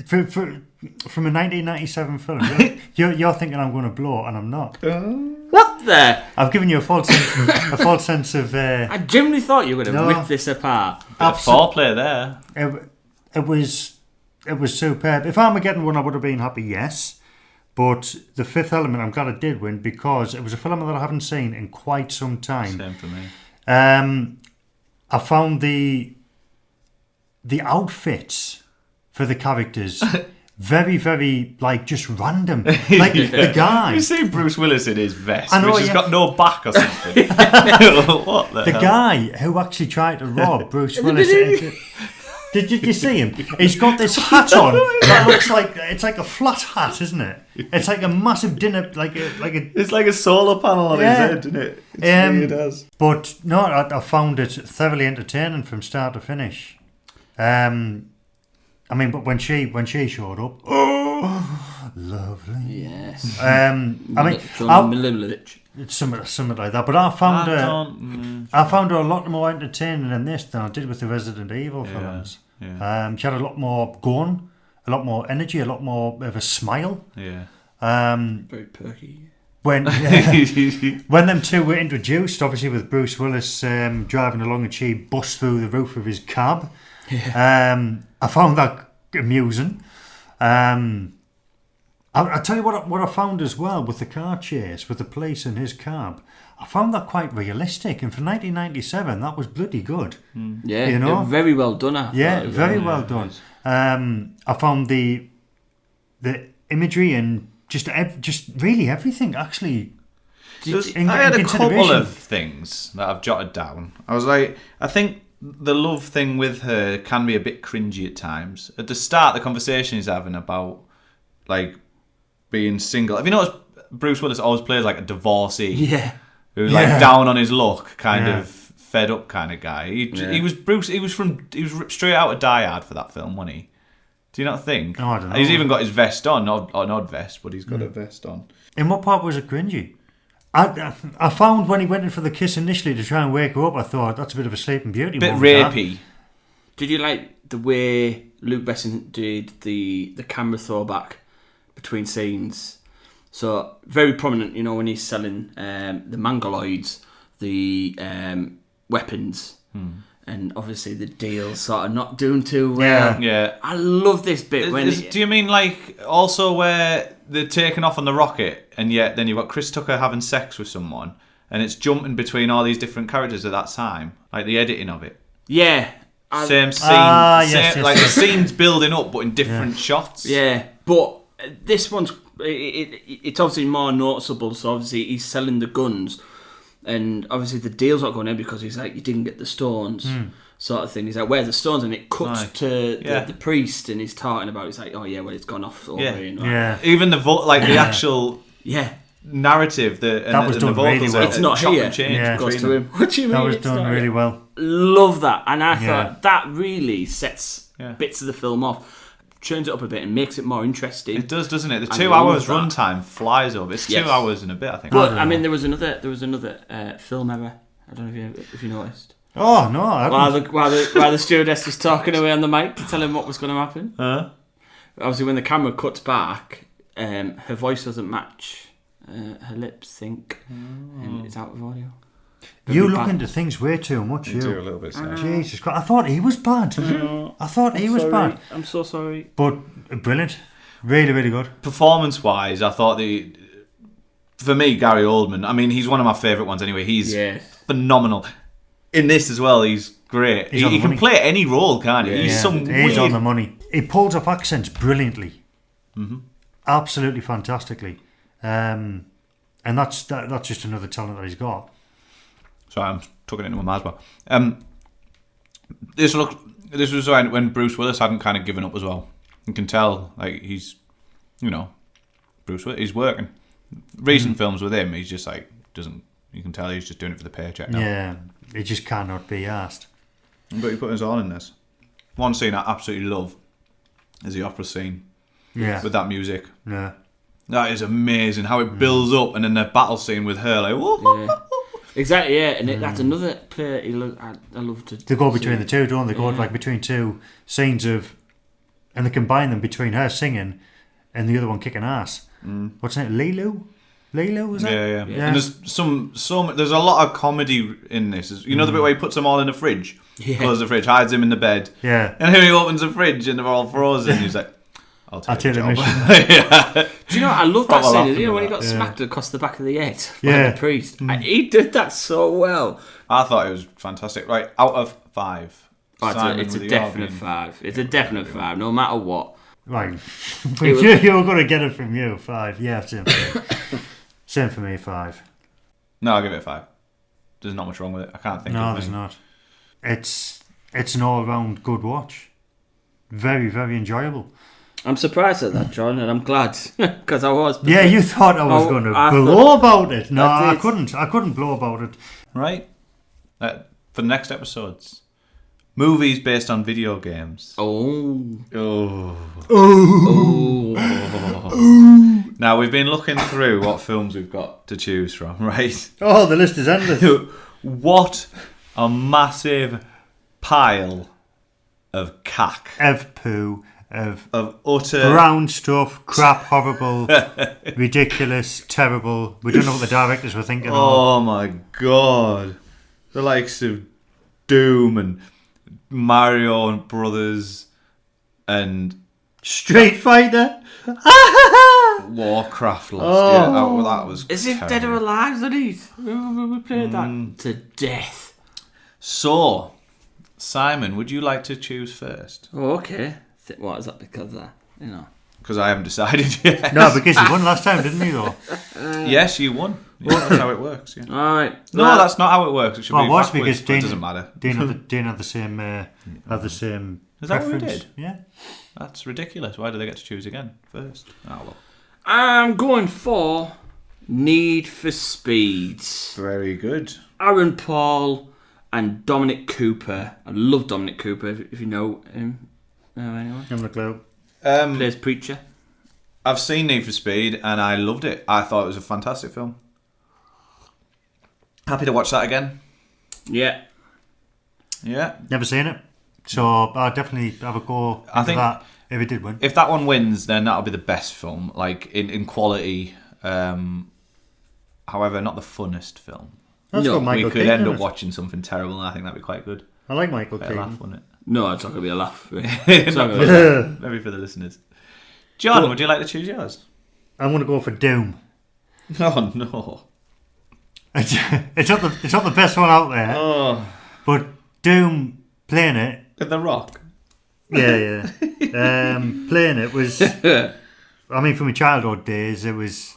from a 1997 film, you're thinking I'm going to blow, and I'm not. What the? I've given you a false sense of. I genuinely thought you were going to rip this apart. Foreplay there. It was superb. If Armageddon won, I would have been happy. Yes, but The Fifth Element, I'm glad it did win because it was a film that I haven't seen in quite some time. Same for me. I found the outfits for the characters very, very, like, just random. Like, the guy... You see Bruce Willis in his vest, I know, which has got no back or something. What the hell? guy who actually tried to rob Bruce Willis... Did you see him? He's got this hat on that looks like it's like a flat hat, isn't it? It's like a massive dinner, like a. It's like a solar panel on his head, isn't it? It's weird as. But no, I found it thoroughly entertaining from start to finish. I mean, but when she showed up, oh, lovely. Yes. I mean, John Milimovich. it's something like that. But I found her a lot more entertaining in this than I did with the Resident Evil films. Yeah. She had a lot more going, a lot more energy, a lot more of a smile. Yeah. Very perky. When them two were introduced, obviously with Bruce Willis driving along and she busts through the roof of his cab. Yeah. I found that amusing. I'll tell you what I found as well with the car chase, with the police in his cab. I found that quite realistic, and for 1997, that was bloody good. Yeah, you know, very well done. Very well done. I found the imagery and just really everything actually. I had a couple of things that I've jotted down. I was like, I think the love thing with her can be a bit cringy at times. At the start, the conversation he's having about like being single. Have you noticed Bruce Willis always plays like a divorcee? Yeah. Who's like down on his luck, kind of fed up kind of guy. He was Bruce. He was ripped straight out of Die Hard for that film, wasn't he? Do you not think? No, I don't know. He's even got his vest on, not an odd vest, but he's got a vest on. In what part was it cringy? I found when he went in for the kiss initially to try and wake her up, I thought that's a bit of a Sleeping Beauty. Bit rapey. Did you like the way Luke Besson did the camera throwback between scenes? So very prominent, you know, when he's selling the Mongoloids, the weapons, and obviously the deal's sort of not doing too well. Yeah. I love this bit. Do you mean like also where they're taking off on the rocket, and yet then you've got Chris Tucker having sex with someone, and it's jumping between all these different characters at that time, like the editing of it. Yeah. Same scene, yes, like the scene's building up, but in different shots. Yeah, but this one's it's obviously more noticeable. So obviously he's selling the guns, and obviously the deal's not going in because he's like, you didn't get the stones, sort of thing. He's like, where's the stones? And it cuts to the priest, and he's talking about. He's like, oh yeah, well it's gone off over here. Even the the actual narrative, that was done vocals, really well. It's not here. Yeah. It goes to him. What do you mean? That was done really well. Love that, and I thought that really sets bits of the film off. Turns it up a bit and makes it more interesting. It does, doesn't it? The 2 hours runtime flies over. It's 2 hours and a bit, I think. But I mean, there was another film error. I don't know if you noticed. Oh no! While the stewardess was talking away on the mic to tell him what was going to happen. Obviously, when the camera cuts back, her voice doesn't match her lip sync, and it's out of audio. You look into things way too much. You do a little bit. Jesus Christ! I thought he was bad. I thought he was bad. I'm so sorry. But brilliant, really, really good. Performance-wise, I thought for me, Gary Oldman. I mean, he's one of my favourite ones. Anyway, he's phenomenal in this as well. He's great. He can play any role, can't he? He's He's on the money. He pulls off accents brilliantly, absolutely fantastically, and that's just another talent that he's got. Sorry, I'm tucking into my Masba. This was when Bruce Willis hadn't kind of given up as well. You can tell, like, he's, Bruce Willis, he's working. Recent films with him, he's just like, you can tell he's just doing it for the paycheck now. Yeah, he just cannot be asked. But he put his all in this. One scene I absolutely love is the opera scene. Yeah. With that music. Yeah. That is amazing, how it builds up, and then the battle scene with her, like, whoa. Yeah. Exactly, yeah, and that's another player I love to. They go between the two, don't they? Go like between two scenes of, and they combine them between her singing and the other one kicking ass. What's it? Lilu, was that? Yeah. And there's there's a lot of comedy in this. You know the bit where he puts them all in the fridge, closes the fridge, hides them in the bed, and then he opens the fridge and they're all frozen. He's like, I'll take the mission. Do you know what? I love that scene? You know when he got smacked across the back of the head by the priest? He did that so well. I thought it was fantastic. Right, out of 5. It's a definite 5. It's a definite 5, no matter what. Right. You're going to get it from you, 5. Yeah, same for me. Same for me, 5. No, I'll give it a 5. There's not much wrong with it. I can't think of No, there's not. It's an all-round good watch. very, very enjoyable. I'm surprised at that, John, and I'm glad because I was. Yeah, you thought I was going to blow about it. No, I couldn't. I couldn't blow about it. Right. For the next episodes, movies based on video games. Now, we've been looking through what films we've got to choose from, right? Oh, the list is endless. What a massive pile of cack. Of poo. Of utter... brown stuff, crap, horrible, ridiculous, terrible. We don't know what the directors were thinking of. Oh my God. The likes of Doom and Mario and Brothers and... Street Fighter. Warcraft last year. That was As if Dead or Alive, isn't it? We played that to death. So, Simon, would you like to choose first? Oh, okay. What is that because Because I haven't decided yet. No, because you won last time, didn't you, though? Yes, you won. Yeah, that's how it works. Yeah. All right. No, that's not how it works. It should be was backwards, because but it doesn't matter. Dean had the same. Is that what we preference. did? Yeah. That's ridiculous. Why do they get to choose again first? Oh, well. I'm going for Need for Speed. Very good. Aaron Paul and Dominic Cooper. I love Dominic Cooper, if you know him. Anyone? I'm a clue. Plays Preacher. I've seen Need for Speed and I loved it. I thought it was a fantastic film. Happy to watch that again. Yeah. Yeah. Never seen it, so I'll definitely have a go. I think that if it did win. If that one wins, then that'll be the best film, like in quality. However, not the funnest film. That's got Michael we could Keaton end in up it. watching something terrible, and I think that'd be quite good. I like Michael A Keaton. laugh, wouldn't it? No, it's not going to be a laugh. Maybe Maybe for the listeners. John, would you like to choose yours? I'm going to go for Doom. Oh no! It's not the best one out there, but Doom playing it. The Rock. Yeah. Playing it was. I mean, from my childhood days, it was.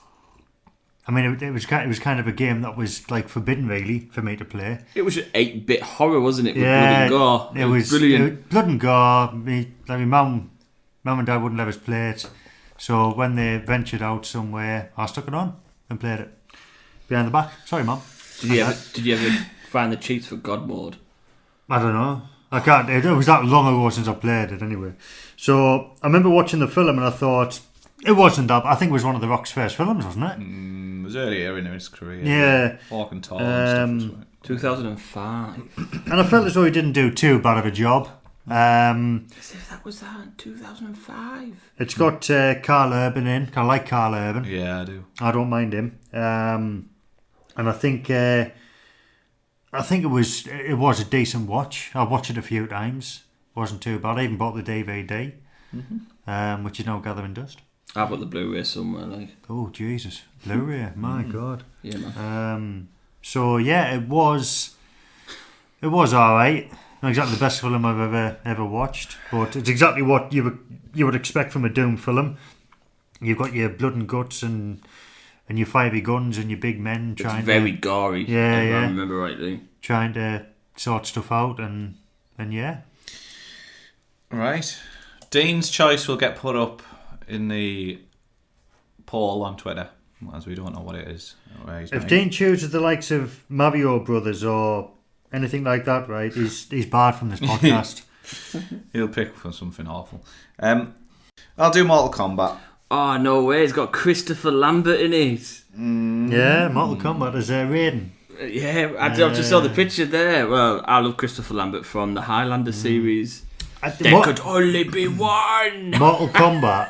I mean, it was kind of a game that was like forbidden, really, for me to play. It was 8-bit horror, wasn't it? With Yeah, blood and gore. it was brilliant. Blood and gore. My mum and dad wouldn't let us play it, so when they ventured out somewhere, I stuck it on and played it behind the back. Sorry, Mum. Did you ever find the cheats for God mode? I don't know. I can't. It was that long ago since I played it, anyway. So I remember watching the film and I thought it wasn't that. I think it was one of the Rock's first films, wasn't it? It was earlier in his career. Yeah. Walk and Tall and stuff. 2005. And I felt as though he didn't do too bad of a job. As if that was that in 2005. It's got Carl Urban in. I like Carl Urban. Yeah, I do. I don't mind him. And I think it was a decent watch. I watched it a few times. Wasn't too bad. I even bought the DVD, which is now gathering dust. I've got the Blu-ray somewhere, like. Oh Jesus, Blu-ray! My God. Yeah, man. So yeah, it was all right. Not exactly the best film I've ever watched, but it's exactly what you would expect from a Doom film. You've got your blood and guts and your fiery guns and your big men trying. It's very gory. Yeah, if yeah. I remember rightly. Trying to sort stuff out and yeah. Right. Dean's choice will get put up in the poll on Twitter, as we don't know what it is. If Dean chooses the likes of Mario Brothers or anything like that, right, he's barred from this podcast. He'll pick for something awful. I'll do Mortal Kombat. Oh, no way. It's got Christopher Lambert in it. Yeah, Mortal Kombat is Raiden. Yeah, I just saw the picture there. Well, I love Christopher Lambert from the Highlander series. There could only be one. Mortal Kombat,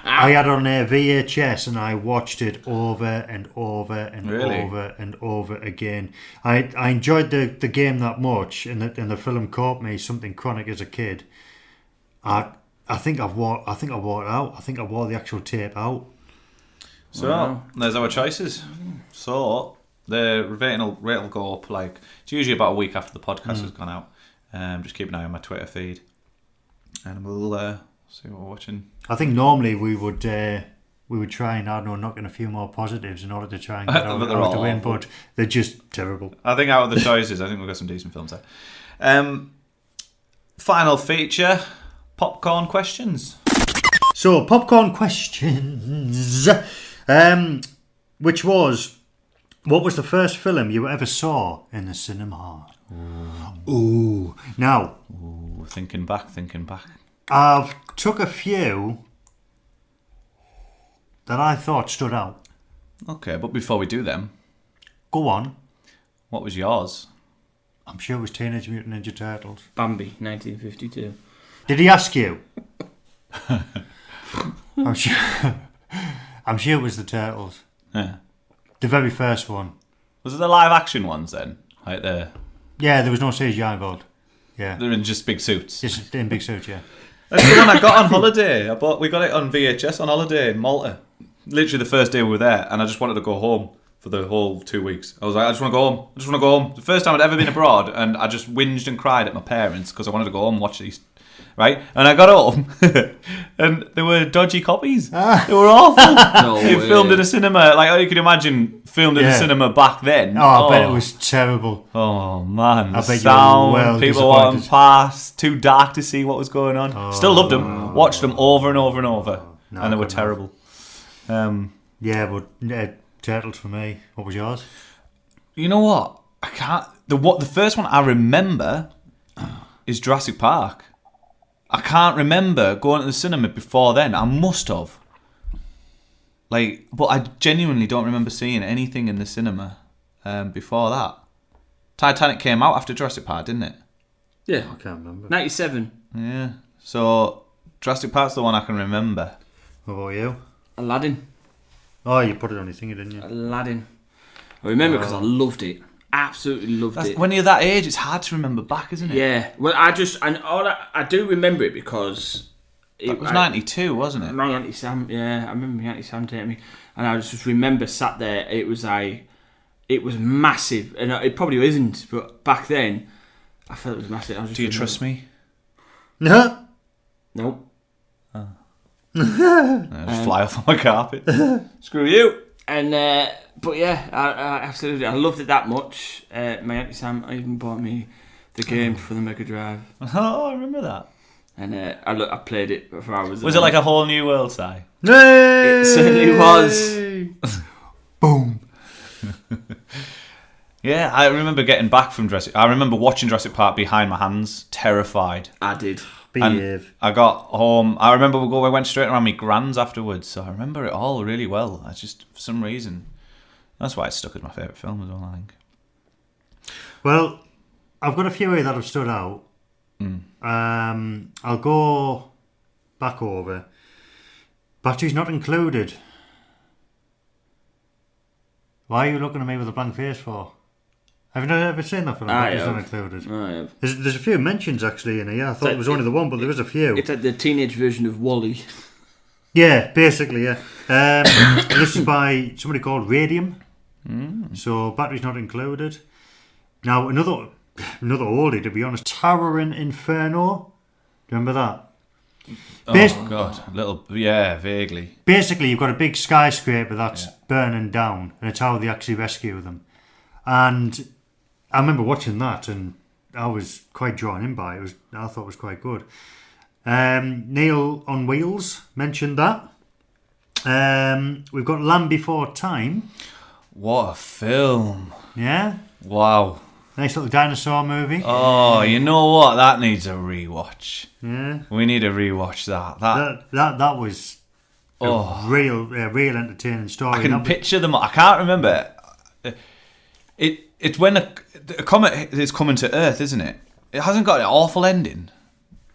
I had on VHS and I watched it over and over and over and over again. I enjoyed the game that much, and the film caught me something chronic as a kid. I think I wore it out. I think I wore the actual tape out. So there's our choices. So the rating will go up like it's usually about a week after the podcast has gone out. Just keep an eye on my Twitter feed. And we'll see what we're watching. I think normally we would try and knock in a few more positives in order to try and get out to win, but they're just terrible. I think out of the choices, I think we've got some decent films there. Final feature, popcorn questions. So, popcorn questions. Which was, what was the first film you ever saw in the cinema? Ooh. Now, Thinking back. I've took a few that I thought stood out. Okay, but before we do them, Go on. what was yours? I'm sure it was Teenage Mutant Ninja Turtles. Bambi, 1952. Did he ask you? I'm sure it was the Turtles. Yeah. The very first one. Was it the live action ones then? Like they're Yeah, there was no CGI involved. Yeah. in just big suits. Just in big suits, yeah. That's the one I got on holiday. We got it on VHS on holiday in Malta. Literally the first day we were there, and I just wanted to go home for the whole 2 weeks. I was like, I just want to go home. The first time I'd ever been abroad, and I just whinged and cried at my parents because I wanted to go home and watch these. Right? And I got home, and there were dodgy copies. They were awful. No They way. filmed in a cinema. Like, you can imagine, filmed in a Yeah. cinema back then. Oh, I bet it was terrible. Oh man, the I bet you were sound, well people walking disappointed. past, too dark to see what was going on. Still loved them, watched them over and over and over, No, and they were I couldn't terrible. Yeah, but Turtles for me. What was yours? You know what? I can't. The first one I remember is Jurassic Park. I can't remember going to the cinema before then. I must have. But I genuinely don't remember seeing anything in the cinema before that. Titanic came out after Jurassic Park, didn't it? Yeah. I can't remember. 97. Yeah. So Jurassic Park's the one I can remember. What about you? Aladdin. Oh, you put it on your thingy, didn't you? Aladdin. I remember because I loved it. Absolutely loved it. When you're that age, it's hard to remember back, isn't it? Yeah. Well, I do remember it because It was 92, wasn't it? my Auntie Sam. Yeah, I remember my Auntie Sam taking me, and I just remember sat there. It was massive, and it probably isn't, but back then, I felt it was massive. Do you trust me? No. Nope. Just fly off on my carpet. Screw you. And but yeah, I absolutely, I loved it that much. My Auntie Sam even bought me the game for the Mega Drive, Oh, I remember that. and I played it for hours. Was it like a whole new world, Si? Hey! It certainly was. Boom. Yeah, I remember getting back from Jurassic. I remember watching Jurassic Park behind my hands, terrified. I did. Behave. I got home. I remember we went straight around my grand's afterwards, so I remember it all really well. I just, for some reason, that's why it's stuck as my favourite film as well, I think. Well, I've got a few here that have stood out. I'll go back over. Batteries not included. Why are you looking at me with a blank face for? Have you ever seen that film? I Batteries have. not included. I have. There's a few mentions actually in here. I thought it was only the one, but there was a few. It's like the teenage version of Wall-E. Yeah, basically, yeah. This is by somebody called Radium. So batteries not included. Now another oldie, to be honest. Towering Inferno. Do you remember that? Oh God, vaguely. Basically, you've got a big skyscraper that's burning down, and it's how they actually rescue them. And I remember watching that, and I was quite drawn in by it. I thought it was quite good. Neil on Wheels mentioned that. We've got Land Before Time. What a film! Yeah, Wow. nice little dinosaur movie. Oh, you know what? That needs a rewatch. Yeah, We need to rewatch that. that was a real entertaining story. I can That was- picture them. I can't remember. It's when a comet is coming to Earth, isn't it? It hasn't got an awful ending.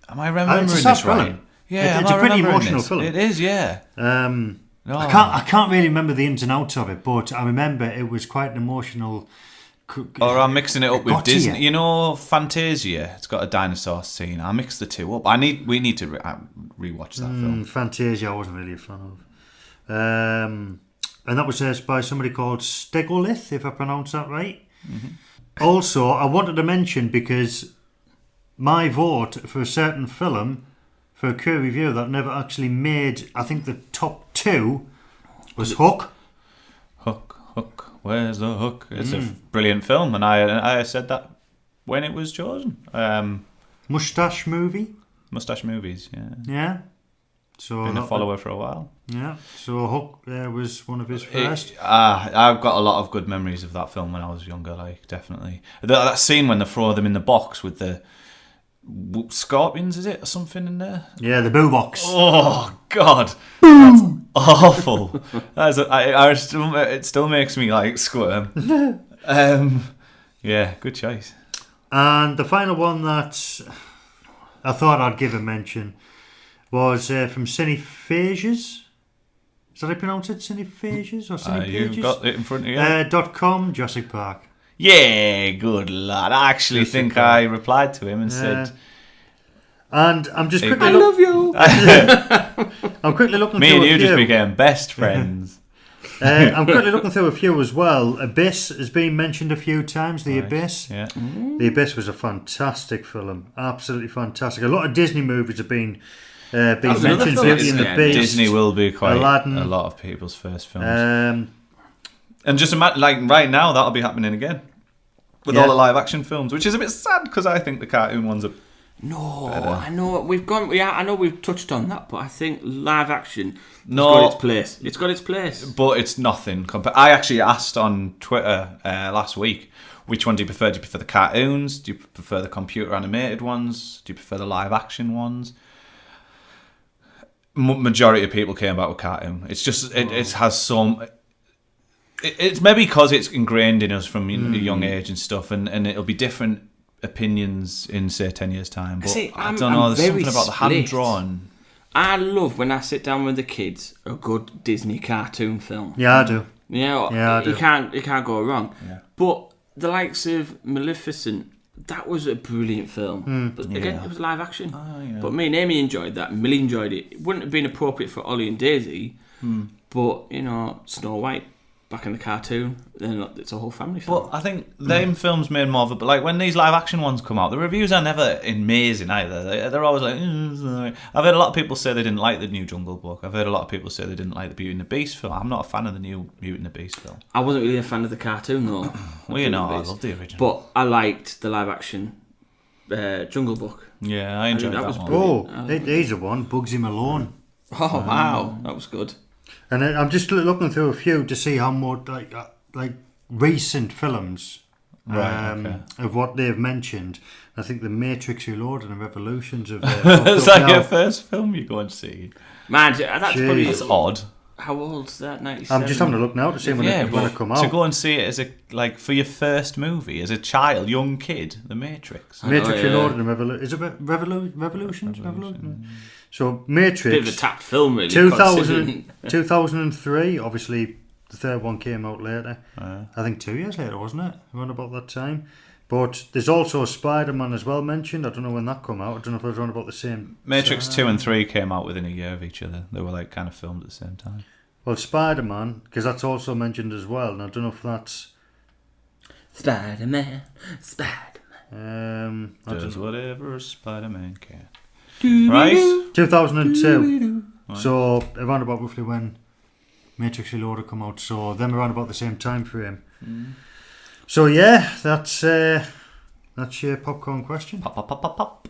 Am I remembering it's a sad this right? film. Yeah, It's am a I pretty remembering emotional this? film. It is, yeah. Oh. I can't really remember the ins and outs of it, but I remember it was quite an emotional. Or I'm mixing it up with got to Disney. you. You know, Fantasia. It's got a dinosaur scene. I mixed the two up. We need to rewatch that film. Fantasia, I wasn't really a fan of. And that was by somebody called Stegolith, if I pronounce that right. Also, I wanted to mention, because my vote for a certain film for a career review that never actually made, I think, the top two was Hook. Hook. Where's the hook? It's a brilliant film, and I said that when it was chosen. Mustache Movie. Mustache Movies, yeah. Yeah. So Been a follower for a while. Yeah. So Hook was one of his first. I've got a lot of good memories of that film when I was younger, like, definitely. That scene when they throw them in the box with the scorpions, is it, or something in there? Yeah, the boo box. Oh, God. That's awful. It still makes me, like, squirm. Yeah, good choice. And the final one that I thought I'd give a mention was from Cinephages. Is that how you pronounce it? Cinephages or Cinephages? You've got it in front of you. .com, Jurassic Park. Yeah, good lad. I actually think I replied to him and said... And I'm just quickly... I love you! I'm quickly looking Me through and a you few. just became best friends. I'm quickly looking through a few as well. Abyss has been mentioned a few times. The Abyss. Yeah. The Abyss was a fantastic film. Absolutely fantastic. A lot of Disney movies have been mentioned. Beauty and the Beast. Disney will be quite Aladdin. a lot of people's first films. And just imagine, like, right now, that'll be happening again. With all the live action films, which is a bit sad because I think the cartoon ones are... No, better. I know we've gone. Yeah, I know we've touched on that, but I think live action has No. got its place. It's got its place. But it's nothing. I actually asked on Twitter last week, which one do you prefer? Do you prefer the cartoons? Do you prefer the computer animated ones? Do you prefer the live action ones? Majority of people came back with cartoon. It's just it has some. It's maybe because it's ingrained in us from a young age and stuff, and it'll be different opinions in, say, 10 years' time. But I don't know, there's something about the hand drawn. I love when I sit down with the kids a good Disney cartoon film. Yeah, I do. Yeah, I do. You can't go wrong. Yeah. But the likes of Maleficent, that was a brilliant film. But again, it was live action. Yeah. But me and Amy enjoyed that. Millie enjoyed it. It wouldn't have been appropriate for Ollie and Daisy. But, Snow White, back in the cartoon, then it's a whole family film. But I think them films made more of it. But like when these live action ones come out, the reviews are never amazing either. They're always like. I've heard a lot of people say they didn't like the new Jungle Book. I've heard a lot of people say they didn't like the Beauty and the Beast film. I'm not a fan of the new Beauty and the Beast film. I wasn't really a fan of the cartoon though. Well, I love the original. But I liked the live action Jungle Book. Yeah, I enjoyed that was one. brilliant. Here's a one. Bugsy Malone. Oh wow, that was good. And I'm just looking through a few to see how much like recent films of what they've mentioned. I think The Matrix Reloaded and Revolutions of. Is that your first film you go and see? Man, that's probably That's odd. How old's that? 97. I'm just having a look now to see when it come out. To go and see it as for your first movie as a child, young kid, The Matrix. Matrix Reloaded and Revolution. Is it Revolutions? Revolution. So Matrix. Bit of a tap film, really. 2003. Obviously, the third one came out later. I think 2 years later, wasn't it? Around about that time. But there's also Spider-Man as well mentioned. I don't know when that come out. I don't know if it was around about the same. Matrix 2 and 3 came out within a year of each other. They were like kind of filmed at the same time. Well, Spider-Man, because that's also mentioned as well. And I don't know if that's Spider-Man. Does whatever Spider-Man can. Right? 2002. So around about roughly when Matrix Reloaded come out. So them around about the same time frame. So yeah, that's your popcorn question. Pop, pop, pop, pop, pop.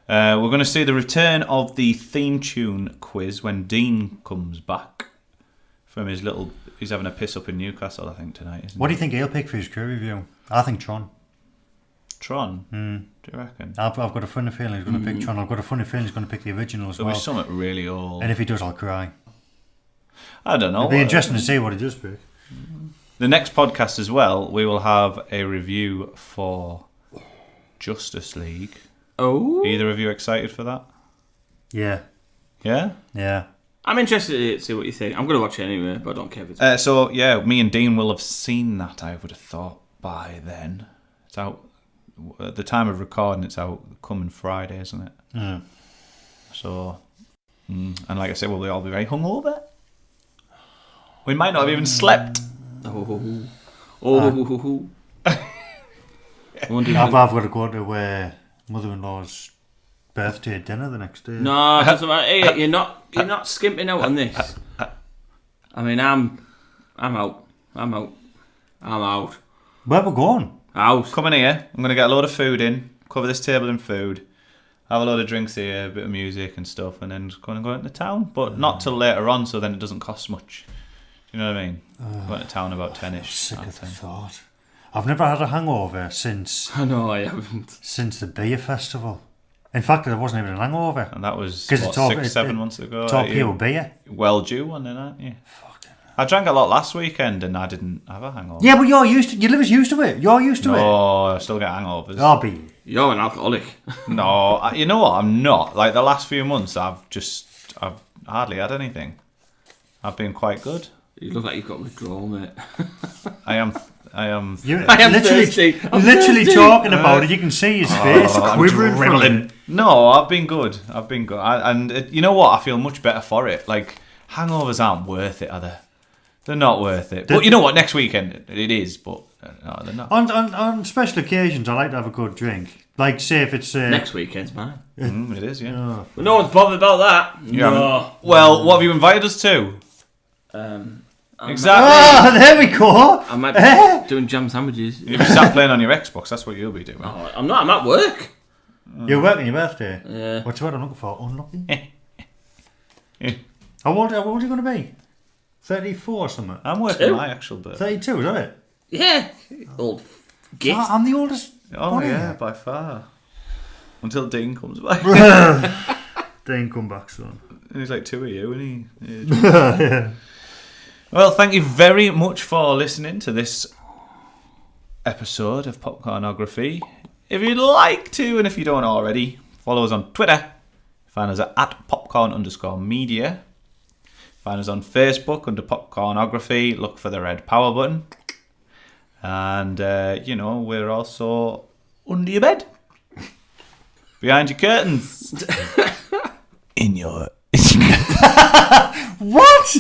We're going to see the return of the theme tune quiz when Dean comes back from his little... He's having a piss up in Newcastle, I think, tonight, isn't What do you think he'll pick for his crew review? I think Tron. Tron? Do you reckon? I've got a funny feeling he's going to pick Tron. I've got a funny feeling he's going to pick the original as There'll well. be something really old. And if he does, I'll cry. I don't know. It'll be interesting to see what he does pick. The next podcast as well, we will have a review for Justice League. Oh. Either of you excited for that? Yeah. Yeah? Yeah. I'm interested to see what you think. I'm going to watch it anyway, but I don't care if it's... So, yeah, me and Dean will have seen that, I would have thought, by then. It's out... At the time of recording, it's out coming Friday, isn't it? Mm. So... and like I said, will we all be very hungover? We might not have even slept. Oh. I've got to go to mother-in-law's birthday dinner the next day. No, it doesn't matter. Hey, you're not skimping out on this. I mean, I'm out. Where we going? Out. Come in here. I'm going to get a load of food in. Cover this table in food. have a load of drinks here, a bit of music and stuff, and then just go into town. But not till later on, so then it doesn't cost much. You know what I mean? Going to town about 10ish. Sick of the thought. I've never had a hangover since. I know I haven't. Since the beer festival. In fact, there wasn't even a hangover. And that was, It's all, 6-7 months ago. It's all pure beer. Well due one then, aren't you? I drank a lot last weekend and I didn't have a hangover. Yeah, but your liver's used to it. You're used to it. No, I still get hangovers. I'll be. You're an alcoholic. No, you know what? I'm not. Like the last few months, I've hardly had anything. I've been quite good. You look like you've got withdrawal, mate. I am. You're I am literally, thirsty. I'm literally thirsty. talking about it. You can see his face I'm quivering from dribbling. it. No, I've been good. You know what? I feel much better for it. Like hangovers aren't worth it, are they? They're not worth it. But you know what? Next weekend it is. But no, they're not. On special occasions, I like to have a good drink. Like, say if it's Next weekend's mine. It is, yeah. But no one's bothered about that. You haven't? No. Well, what have you invited us to? Exactly. Ah, there we go. I might be doing jam sandwiches. You'll be sat playing on your Xbox. That's what you'll be doing. Oh, I'm not. I'm at work. You're working your birthday. Yeah. What's the word I'm looking for? Unlucky. How old are you going to be? 34 or something. I'm working my actual birthday. 32, is that it? Yeah. Old git. I'm the oldest. Oh one yeah, here. by far. Until Dean comes back. Dean, come back, son. And he's like 2 of you, isn't he? Yeah. Well, thank you very much for listening to this episode of Popcornography. If you'd like to, and if you don't already, follow us on Twitter. Find us at popcorn_media. Find us on Facebook under Popcornography. Look for the red power button. And, we're also under your bed. Behind your curtains. In your... What?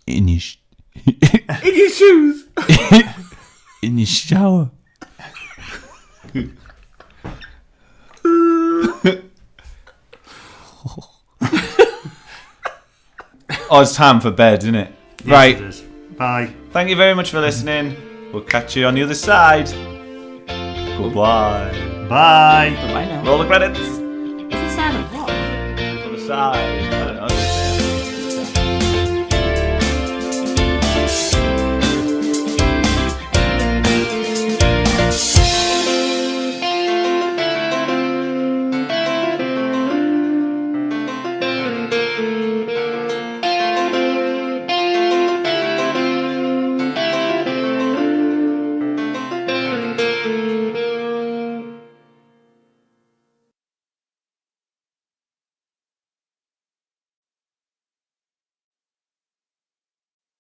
In your... In your shoes. in your shower. Oh, it's time for bed, isn't it? Yes, Right. it is. Bye. Thank you very much for listening. We'll catch you on the other side. Goodbye. Bye. Bye now. Roll the credits. It's a sign of what? Other side.